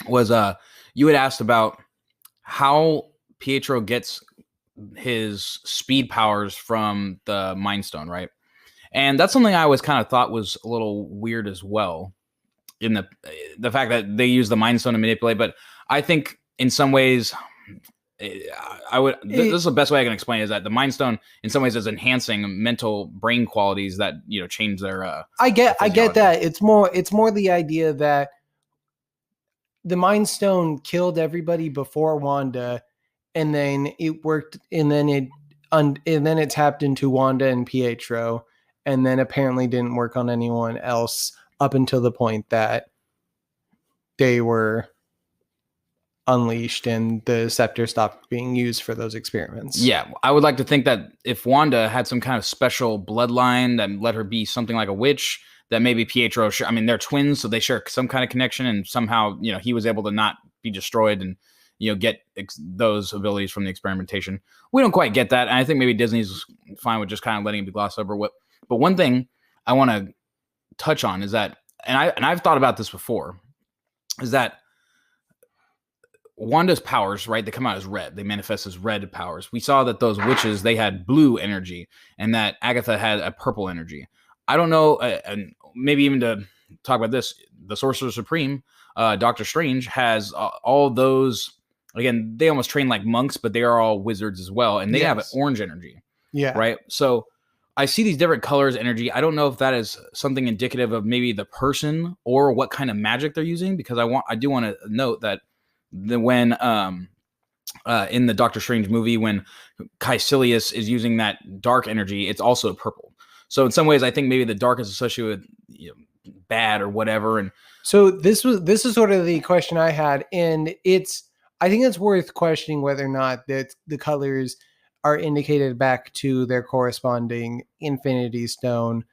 A: was you had asked about how Pietro gets his speed powers from the Mind Stone, right? And that's something I always kind of thought was a little weird as well, in the fact that they use the Mind Stone to manipulate. But I think in some ways I would. This is the best way I can explain it, is that the Mind Stone, in some ways, is enhancing mental brain qualities that change their.
B: I get that. It's more the idea that the Mind Stone killed everybody before Wanda, and then it worked, and then it tapped into Wanda and Pietro, and then apparently didn't work on anyone else up until the point that they were unleashed and the scepter stopped being used for those experiments.
A: Yeah, I would like to think that if Wanda had some kind of special bloodline that let her be something like a witch, that maybe Pietro, I mean, they're twins, so they share some kind of connection, and somehow, he was able to not be destroyed and, get those abilities from the experimentation. We don't quite get that, and I think maybe Disney's fine with just kind of letting it be glossed over. But one thing I want to touch on is that, and I've thought about this before, is that Wanda's powers, right? They come out as red. They manifest as red powers. We saw that those witches, they had blue energy, and that Agatha had a purple energy. I don't know, and maybe even to talk about this, the Sorcerer Supreme, Doctor Strange, has all those. Again, they almost train like monks, but they are all wizards as well, and they have an orange energy.
B: Yeah.
A: Right? So I see these different colors, energy. I don't know if that is something indicative of maybe the person or what kind of magic they're using, because I do want to note that when in the Doctor Strange movie, when Caecilius is using that dark energy, it's also purple. So in some ways, I think maybe the dark is associated with bad or whatever. And
B: so this is sort of the question I had, and I think it's worth questioning whether or not that the colors are indicated back to their corresponding Infinity Stone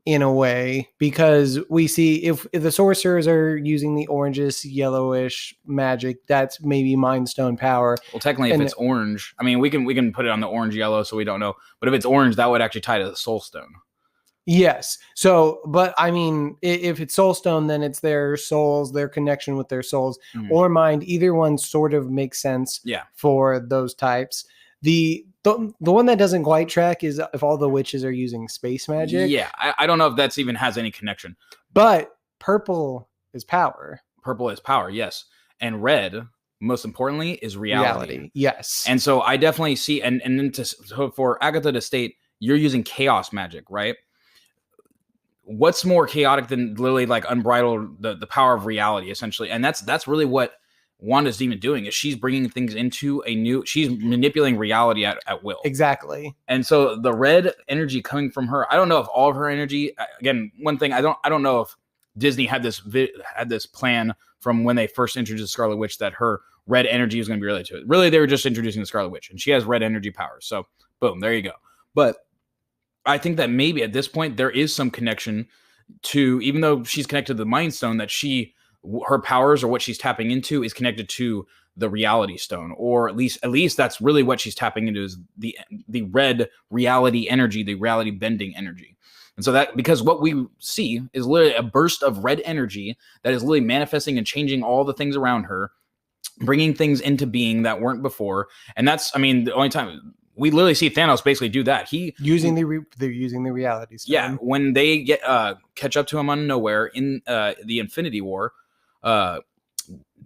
B: in a way, because we see if the sorcerers are using the orangish, yellowish magic, that's maybe Mind Stone power.
A: Well, technically, if it's orange, I mean, we can put it on the orange yellow, so we don't know. But if it's orange, that would actually tie to the Soul Stone.
B: Yes. So, but I mean, if it's Soul Stone, then it's their souls, their connection with their souls, or mind. Either one sort of makes sense.
A: Yeah.
B: For those types. The one that doesn't quite track is if all the witches are using space magic.
A: Yeah, I don't know if that's even has any connection.
B: But purple is power.
A: Purple is power, yes. And red, most importantly, is reality.
B: Yes.
A: And so I definitely see, and then so for Agatha to state, you're using chaos magic, right? What's more chaotic than literally like unbridled the power of reality, essentially? And that's really what Wanda's even doing, is she's bringing things into she's manipulating reality at will.
B: Exactly.
A: And so the red energy coming from her, I don't know if all of her energy, again, one thing, I don't know if Disney had this plan from when they first introduced Scarlet Witch that her red energy was going to be related to it. Really, they were just introducing the Scarlet Witch, and she has red energy powers. So boom, there you go. But I think that maybe at this point there is some connection to, even though she's connected to the Mind Stone, that her powers or what she's tapping into is connected to the Reality Stone, or at least that's really what she's tapping into, is the red reality energy, the reality bending energy. And so that, because what we see is literally a burst of red energy that is literally manifesting and changing all the things around her, bringing things into being that weren't before. And that's, I mean, the only time we literally see Thanos basically do that. They're using
B: the Reality Stone.
A: Yeah, when they get catch up to him on Nowhere in the Infinity War,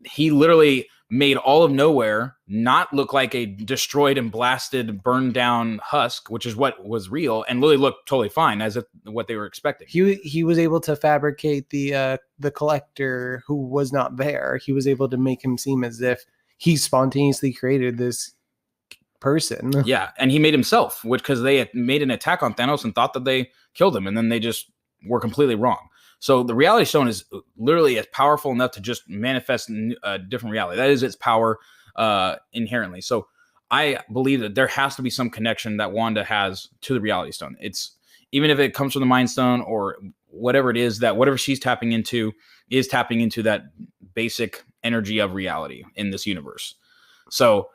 A: he literally made all of Nowhere not look like a destroyed and blasted, burned down husk, which is what was real, and literally looked totally fine, as if what they were expecting.
B: He was able to fabricate the Collector, who was not there. He was able to make him seem as if he spontaneously created this person.
A: Yeah, and he made himself, because they had made an attack on Thanos and thought that they killed him, and then they just were completely wrong. So the Reality Stone is literally as powerful enough to just manifest a different reality. That is its power inherently. So I believe that there has to be some connection that Wanda has to the Reality Stone. It's, even if it comes from the Mind Stone or whatever it is, that whatever she's tapping into is tapping into that basic energy of reality in this universe. So,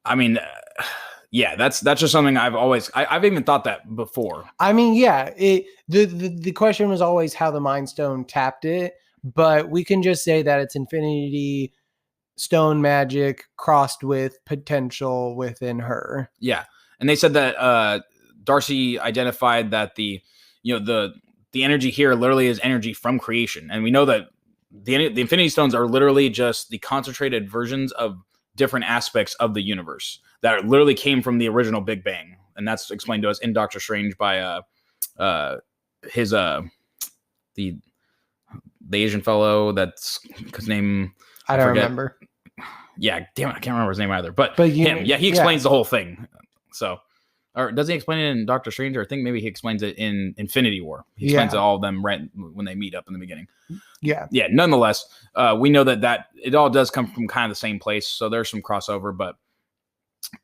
A: I mean, yeah, that's just something I've even thought that before.
B: I mean, yeah, the question was always how the Mind Stone tapped it, but we can just say that it's Infinity Stone magic crossed with potential within her.
A: Yeah, and they said that Darcy identified that the energy here literally is energy from creation, and we know that the Infinity Stones are literally just the concentrated versions of different aspects of the universe that literally came from the original Big Bang, and that's explained to us in Doctor Strange by his the Asian fellow that's his name.
B: I don't remember.
A: Yeah, damn it, I can't remember his name either. But
B: you,
A: him, he explains the whole thing. So, or does he explain it in Doctor Strange? Or I think maybe he explains it in Infinity War. He explains it all of them right when they meet up in the beginning.
B: Yeah.
A: Nonetheless, we know that it all does come from kind of the same place. So there's some crossover.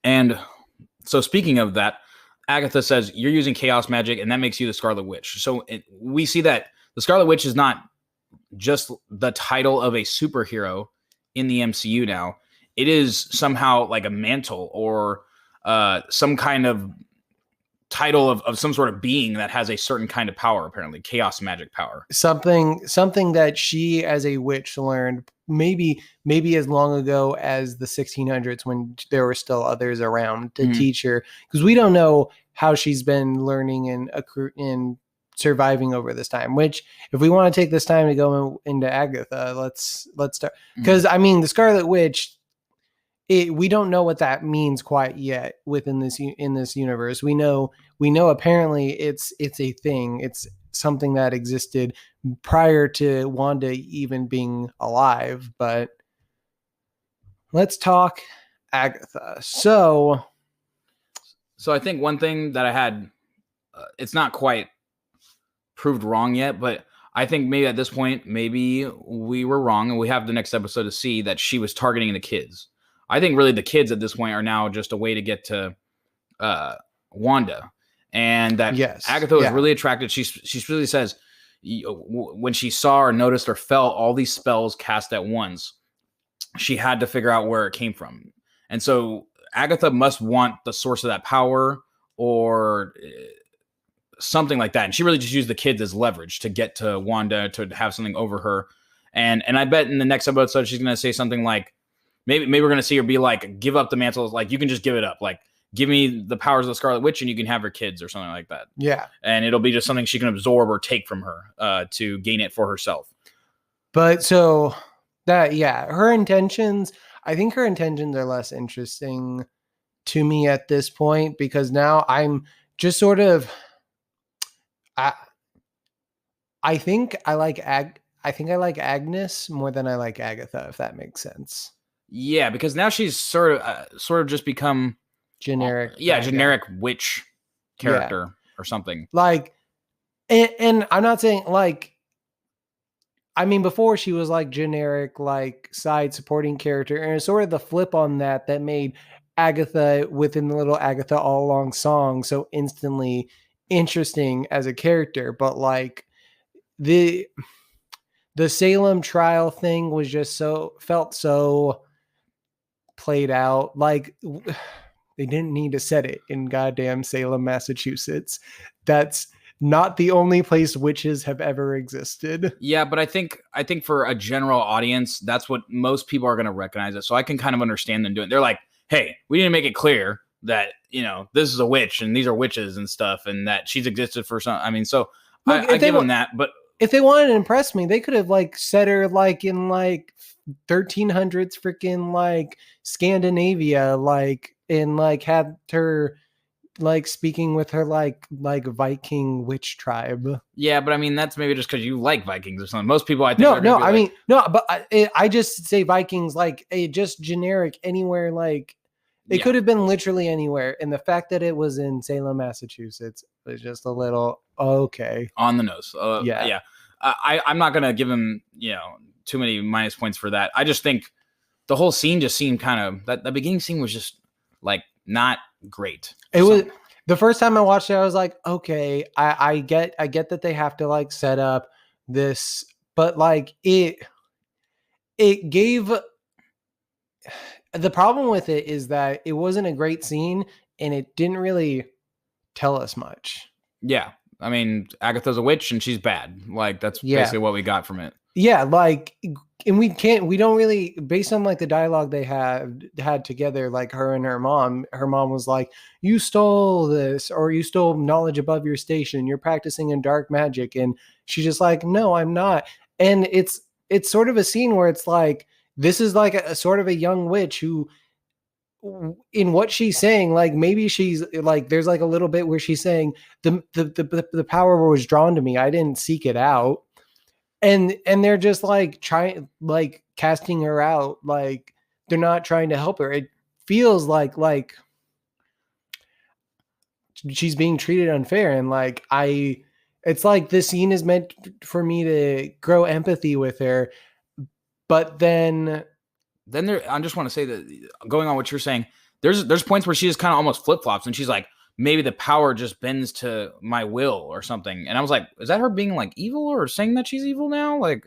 A: And so speaking of that, Agatha says you're using chaos magic, and that makes you the Scarlet Witch. So we see that the Scarlet Witch is not just the title of a superhero in the MCU now. It is somehow like a mantle or some kind of title of some sort of being that has a certain kind of power, apparently chaos magic power. Something
B: that she as a witch learned maybe as long ago as the 1600s when there were still others around to teach her, because we don't know how she's been learning and surviving over this time. Which, if we want to take this time to go into Agatha, let's start, because I mean the Scarlet Witch, we don't know what that means quite yet in this universe. We know apparently it's a thing. It's something that existed prior to Wanda even being alive. But let's talk Agatha. So
A: I think one thing that I had, it's not quite proved wrong yet, but I think maybe at this point, maybe we were wrong, and we have the next episode to see that she was targeting the kids. I think really the kids at this point are now just a way to get to Wanda, and that Agatha was really attracted. She really says when she saw or noticed or felt all these spells cast at once, she had to figure out where it came from. And so Agatha must want the source of that power or something like that. And she really just used the kids as leverage to get to Wanda, to have something over her. And I bet in the next episode, she's going to say something like, maybe we're going to see her be like, give up the mantle. Like, you can just give it up. Like, give me the powers of the Scarlet Witch and you can have her kids or something like that.
B: Yeah.
A: And it'll be just something she can absorb or take from her to gain it for herself.
B: But so that, her intentions, I think her intentions are less interesting to me at this point, because now I'm just sort of, I think I like Agnes more than I like Agatha, if that makes sense.
A: Yeah, because now she's sort of just become
B: generic.
A: Generic witch character or something.
B: Like, and I'm not saying like, I mean, before she was like generic, like side supporting character, and it's sort of the flip on that made Agatha within the little Agatha All Along song so instantly interesting as a character. But like the Salem trial thing was just felt so played out. Like, they didn't need to set it in goddamn Salem, Massachusetts. That's not the only place witches have ever existed.
A: Yeah, but I think for a general audience, that's what most people are going to recognize it. So I can kind of understand them doing it. They're like, hey, we need to make it clear that, this is a witch and these are witches and stuff, and that she's existed for some. I mean, so look, I give them that. But
B: if they wanted to impress me, they could have like set her like in like 1300s freaking like Scandinavia, like, and like had her like speaking with her like Viking witch tribe.
A: Yeah, but I mean, that's maybe just because you like Vikings or something. Most people, I think,
B: but I just say Vikings like just generic anywhere. Like, it could have been literally anywhere, and the fact that it was in Salem, Massachusetts was just a little okay
A: on the nose. I'm not gonna give him too many minus points for that. I just think the whole scene just seemed kind of that the beginning scene was just like not great.
B: It was the first time I watched it, I was like, okay, I get that they have to like set up this, but like it gave. The problem with it is that it wasn't a great scene and it didn't really tell us much.
A: Yeah. I mean, Agatha's a witch and she's bad. Like, that's basically what we got from it.
B: Yeah. Like, and we don't really, based on like the dialogue they had together, like her and her mom was like, you stole this, or you stole knowledge above your station. You're practicing in dark magic. And she's just like, no, I'm not. And it's sort of a scene where it's like, this is like a sort of a young witch who, in what she's saying, like maybe she's like, there's like a little bit where she's saying the power was drawn to me. I didn't seek it out. And they're just like trying, like casting her out. Like they're not trying to help her. It feels like she's being treated unfair. And like, it's like this scene is meant for me to grow empathy with her. But then
A: there, I just want to say that going on what you're saying, there's points where she just kind of almost flip flops, and she's like, maybe the power just bends to my will or something. And I was like, is that her being like evil or saying that she's evil now? Like,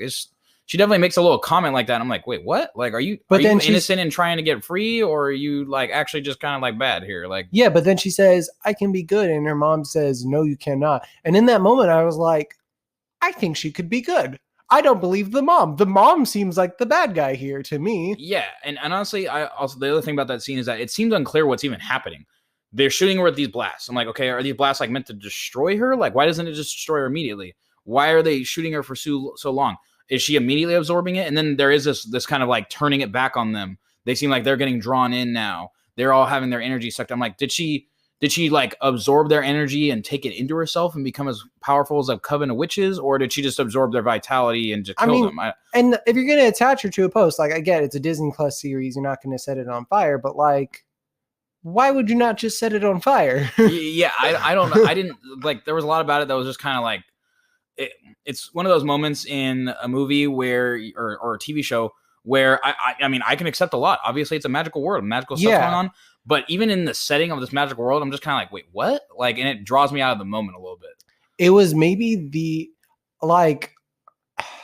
A: she definitely makes a little comment like that. And I'm like, wait, what? Like, are you innocent and trying to get free, or are you like actually just kind of like bad here? Like,
B: yeah, but then she says, I can be good. And her mom says, no, you cannot. And in that moment, I was like, I think she could be good. I don't believe the mom. The mom seems like the bad guy here to me.
A: Yeah. And honestly, the other thing about that scene is that it seems unclear what's even happening. They're shooting her with these blasts. I'm like, okay, are these blasts like meant to destroy her? Like, why doesn't it just destroy her immediately? Why are they shooting her for so long? Is she immediately absorbing it? And then there is this kind of like turning it back on them. They seem like they're getting drawn in now. They're all having their energy sucked. I'm like, did she like absorb their energy and take it into herself and become as powerful as a coven of witches? Or did she just absorb their vitality and just kill them?
B: And if you're going to attach her to a post, like I get it's a Disney Plus series, you're not going to set it on fire, but like, why would you not just set it on fire?
A: Yeah, I don't know. I didn't like, there was a lot about it that was just kind of like, it's one of those moments in a movie where, or a TV show where I mean, I can accept a lot. Obviously it's a magical world, magical stuff going on. But even in the setting of this magical world, I'm just kind of like, wait, what? Like, and it draws me out of the moment a little bit.
B: It was maybe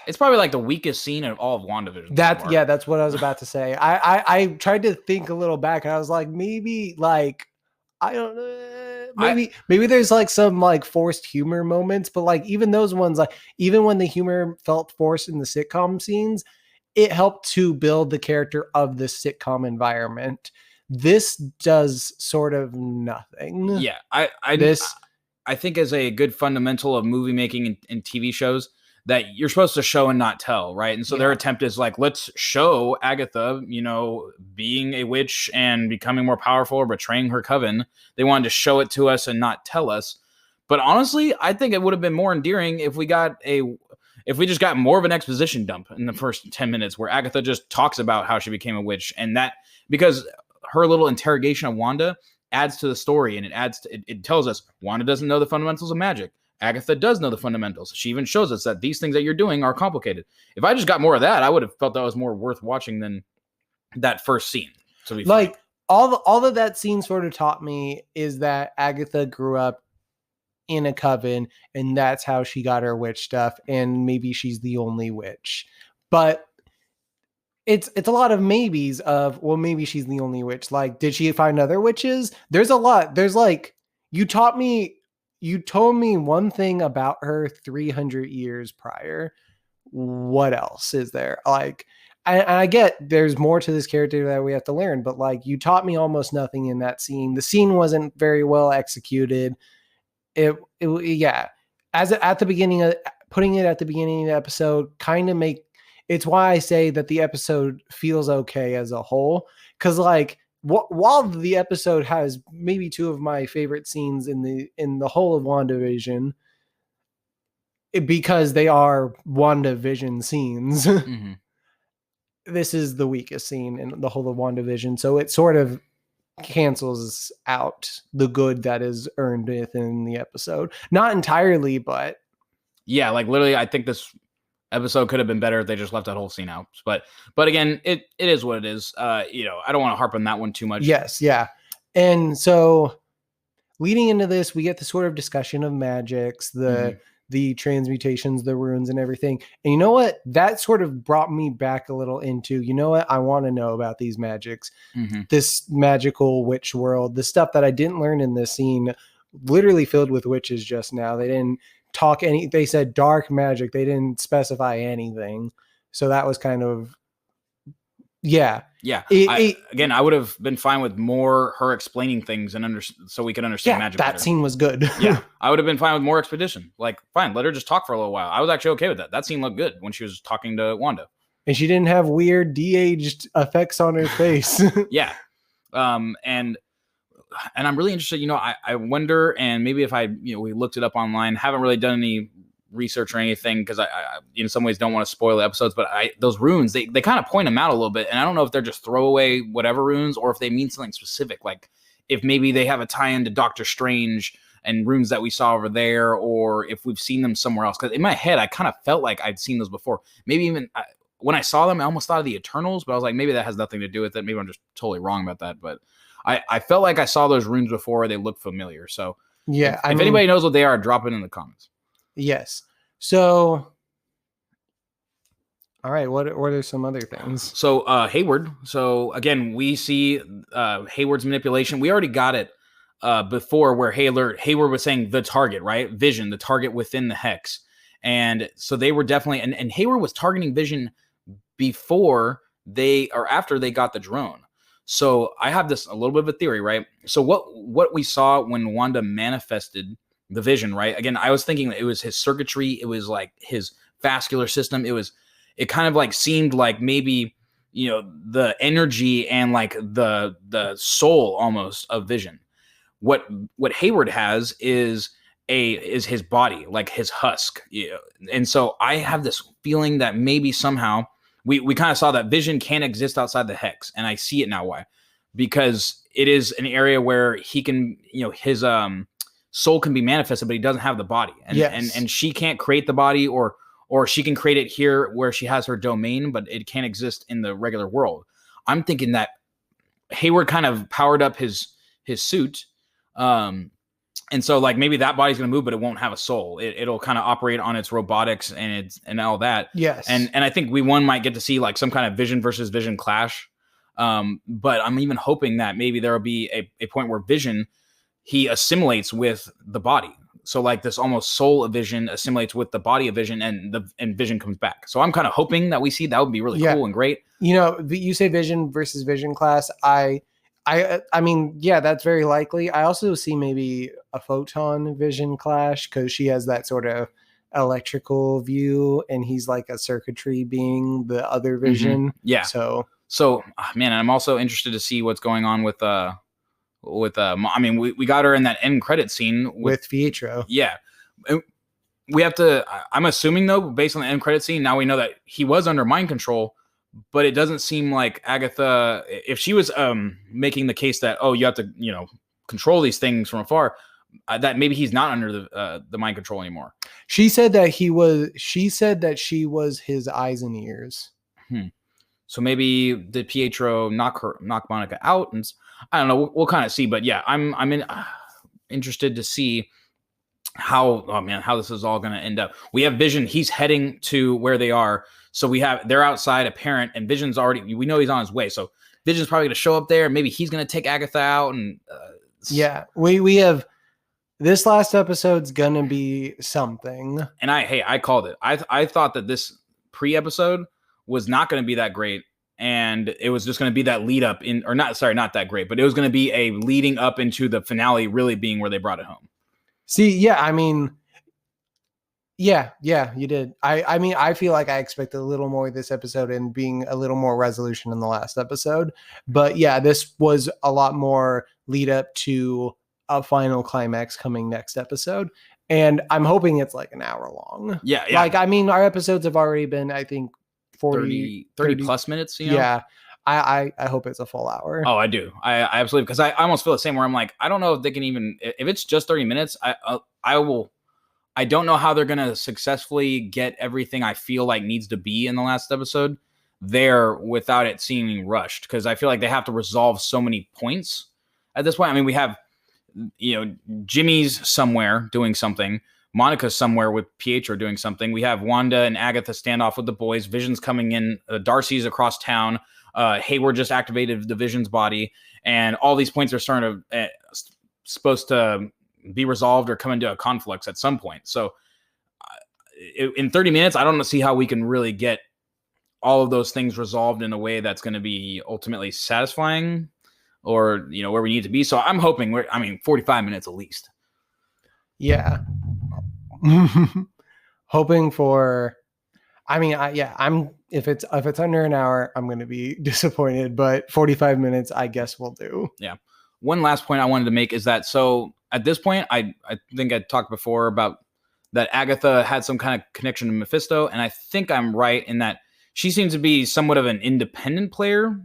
A: it's probably like the weakest scene of all of WandaVision.
B: That's what I was about to say. I tried to think a little back, and I was like, maybe like, I don't know, maybe there's like some like forced humor moments, but like even those ones, like even when the humor felt forced in the sitcom scenes, it helped to build the character of the sitcom environment. This does sort of nothing.
A: Yeah, I think as a good fundamental of movie making and TV shows, that you're supposed to show and not tell, right? And so their attempt is like, let's show Agatha, being a witch and becoming more powerful or betraying her coven. They wanted to show it to us and not tell us. But honestly, I think it would have been more endearing if we just got more of an exposition dump in the first 10 minutes where Agatha just talks about how she became a witch, and that, because her little interrogation of Wanda adds to the story, and it tells us Wanda doesn't know the fundamentals of magic. Agatha does know the fundamentals. She even shows us that these things that you're doing are complicated. If I just got more of that, I would have felt that was more worth watching than that first scene. To be
B: like all of that scene sort of taught me is that Agatha grew up in a coven, and that's how she got her witch stuff, and maybe she's the only witch. But it's a lot of maybes of, well, maybe she's the only witch. Like, did she find other witches? There's a lot. There's like, you told me one thing about her 300 years prior. What else is there? Like, I get there's more to this character that we have to learn, but like, you taught me almost nothing in that scene. The scene wasn't very well executed. As at the beginning of putting it at the beginning of the episode, it's why I say that the episode feels okay as a whole. Cause like, while the episode has maybe two of my favorite scenes in the whole of WandaVision, because they are WandaVision scenes, mm-hmm. This is the weakest scene in the whole of WandaVision. So it sort of cancels out the good that is earned within the episode. Not entirely, but
A: yeah, like literally, I think this episode could have been better if they just left that whole scene out. But again, it is what it is. I don't want to harp on that one too much.
B: Yes, yeah. And so leading into this, we get the sort of discussion of magics, the transmutations, the runes, and everything. And you know what? That sort of brought me back a little into, I want to know about these magics, this magical witch world, the stuff that I didn't learn in this scene, literally filled with witches just now. They didn't talk they said dark magic. They didn't specify anything. So that was kind of, yeah.
A: I would have been fine with more her explaining things and so we could understand magic
B: that
A: better.
B: Scene was good.
A: Yeah, I would have been fine with more exposition. Like, fine, let her just talk for a little while. I was actually okay with that. That scene looked good when she was talking to Wanda.
B: and she didn't have weird de-aged effects on her face.
A: Yeah. And I'm really interested, I wonder, and maybe if we looked it up online, haven't really done any research or anything, because I in some ways don't want to spoil the episodes, but those runes, they kind of point them out a little bit, and I don't know if they're just throwaway whatever runes, or if they mean something specific, like if maybe they have a tie-in to Doctor Strange and runes that we saw over there, or if we've seen them somewhere else. Because in my head, I kind of felt like I'd seen those before. Maybe even when I saw them, I almost thought of the Eternals, but I was like, maybe that has nothing to do with it. Maybe I'm just totally wrong about that. But I felt like I saw those runes before. They look familiar. So
B: yeah,
A: if anybody knows what they are, drop it in the comments.
B: Yes. So, all right. What are some other things?
A: So Hayward. So again, we see Hayward's manipulation. We already got it before, where Hayward was saying the target, right? Vision, the target within the hex. And so they were definitely, and Hayward was targeting Vision before after they got the drone. So I have a little bit of a theory, right? So what we saw when Wanda manifested the Vision, right? Again, I was thinking it was his circuitry. It was like his vascular system. It kind of like seemed like maybe, the energy and like the soul almost of Vision. What Hayward has is his body, like his husk. And so I have this feeling that maybe somehow we kind of saw that Vision can't exist outside the hex, and I see it now. Why? Because it is an area where he can, his soul can be manifested, but he doesn't have the body, and
B: yes.
A: and she can't create the body, or she can create it here where she has her domain, but it can't exist in the regular world. I'm thinking that Hayward kind of powered up his suit. And so like maybe that body's going to move, but it won't have a soul. It'll kind of operate on its robotics and all that.
B: Yes.
A: And I think we might get to see like some kind of Vision versus Vision clash. But I'm even hoping that maybe there will be a point where Vision, he assimilates with the body. So like this almost soul of Vision assimilates with the body of Vision, and Vision comes back. So I'm kind of hoping that we see that would be really cool and great.
B: You say Vision versus Vision class. I mean, yeah, that's very likely. I also see maybe a Photon Vision clash, because she has that sort of electrical view, and he's like a circuitry being, the other Vision.
A: Mm-hmm. Yeah.
B: So
A: man, I'm also interested to see what's going on with I mean, we got her in that end credit scene
B: with Pietro.
A: Yeah. We have to, I'm assuming though, based on the end credit scene, now we know that he was under mind control, but it doesn't seem like Agatha, if she was making the case that, you have to, control these things from afar, that maybe he's not under the mind control anymore.
B: She said that she was his eyes and ears.
A: So maybe did Pietro knock Monica out? And I don't know. We'll kind of see. But yeah, I'm interested to see how this is all going to end up. We have Vision. He's heading to where they are. So they're outside a parent, and Vision's already, we know he's on his way. So Vision's probably going to show up there. Maybe he's going to take Agatha out. And
B: yeah, we have, this last episode's going to be something.
A: And I called it. I thought that this pre-episode was not going to be that great. And it was just going to be that lead up not that great, but it was going to be a leading up into the finale really being where they brought it home.
B: See, yeah, I mean, yeah, you did. I mean, I feel like I expected a little more this episode and being a little more resolution in the last episode. But yeah, this was a lot more lead up to a final climax coming next episode. And I'm hoping it's like an hour long.
A: Yeah.
B: Like, I mean, our episodes have already been, I think, 30
A: plus minutes.
B: Yeah. I hope it's a full hour.
A: Oh, I do. I absolutely, because I almost feel the same, where I'm like, I don't know if they can even, if it's just 30 minutes, I don't know how they're going to successfully get everything I feel like needs to be in the last episode there without it seeming rushed. Because I feel like they have to resolve so many points at this point. I mean, we have, Jimmy's somewhere doing something. Monica's somewhere with Pietro doing something. We have Wanda and Agatha standoff with the boys. Vision's coming in. Darcy's across town. Hayward just activated the Vision's body. And all these points are starting to supposed to be resolved or come into a conflict at some point. So in 30 minutes, I don't see how we can really get all of those things resolved in a way that's going to be ultimately satisfying or, where we need to be. So I'm hoping 45 minutes at least.
B: Yeah. Hoping for, I mean, I'm if it's under an hour, I'm going to be disappointed. But 45 minutes, I guess, will do.
A: Yeah. One last point I wanted to make is that so at this point, I think I talked before about that Agatha had some kind of connection to Mephisto, and I think I'm right in that she seems to be somewhat of an independent player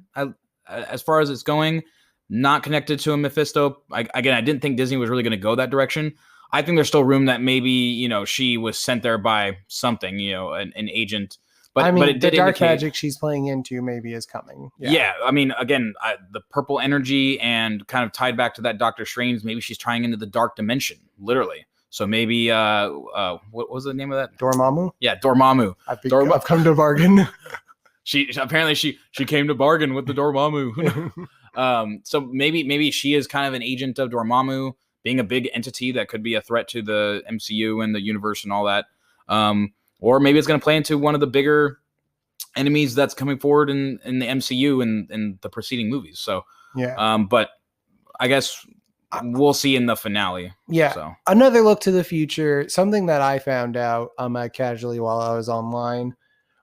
A: as far as it's going, not connected to a Mephisto. Again, I didn't think Disney was really going to go that direction. I think there's still room that maybe she was sent there by something, an agent. But
B: I mean,
A: but it did
B: the dark
A: indicate,
B: magic she's playing into maybe is coming.
A: Yeah, I mean, again, the purple energy and kind of tied back to that Doctor Strange. Maybe she's trying into the dark dimension, literally. So maybe what was the name of that?
B: Dormammu.
A: Yeah, Dormammu.
B: I've come to bargain.
A: She came to bargain with the Dormammu. So maybe she is kind of an agent of Dormammu, being a big entity that could be a threat to the MCU and the universe and all that. Or maybe it's going to play into one of the bigger enemies that's coming forward in the MCU and in the preceding movies. So
B: yeah.
A: But I guess we'll see in the finale.
B: Yeah.
A: So
B: another look to the future. Something that I found out casually while I was online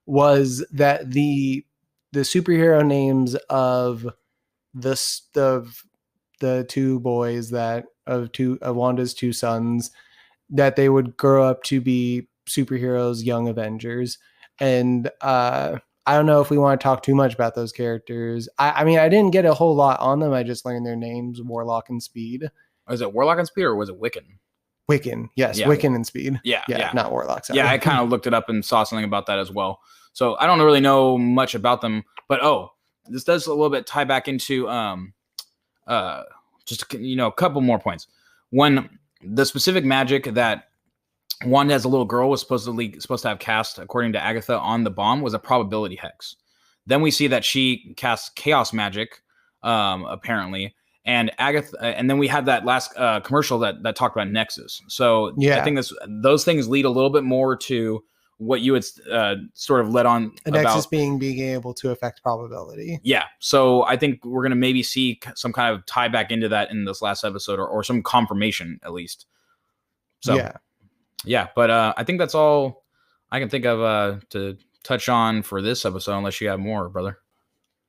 B: was that the superhero names of the two boys of Wanda's two sons, that they would grow up to be superheroes, young Avengers. And I don't know if we want to talk too much about those characters. I mean, I didn't get a whole lot on them. I just learned their names, Warlock and Speed.
A: Was it Warlock and Speed or was it Wiccan?
B: Wiccan, yes, yeah. Wiccan and Speed.
A: Yeah,
B: not Warlock. Sorry.
A: Yeah, I kind of looked it up and saw something about that as well. So I don't really know much about them, but this does a little bit tie back into just a couple more points. One, the specific magic that Wanda as a little girl was supposed to have cast, according to Agatha, on the bomb was a probability hex. Then we see that she casts chaos magic, apparently, and Agatha, and then we had that last commercial that talked about Nexus. So yeah. I think those things lead a little bit more to what you had sort of led on
B: a
A: about
B: Nexus being able to affect probability.
A: Yeah. So I think we're going to maybe see some kind of tie back into that in this last episode or some confirmation at least. So yeah, but I think that's all I can think of to touch on for this episode, unless you have more, brother.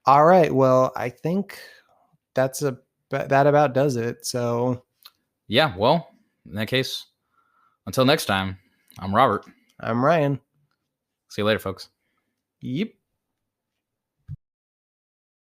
B: All right. Well, I think that about does it. So
A: yeah, well, in that case, until next time, I'm Robert.
B: I'm Ryan.
A: See you later, folks.
B: Yep.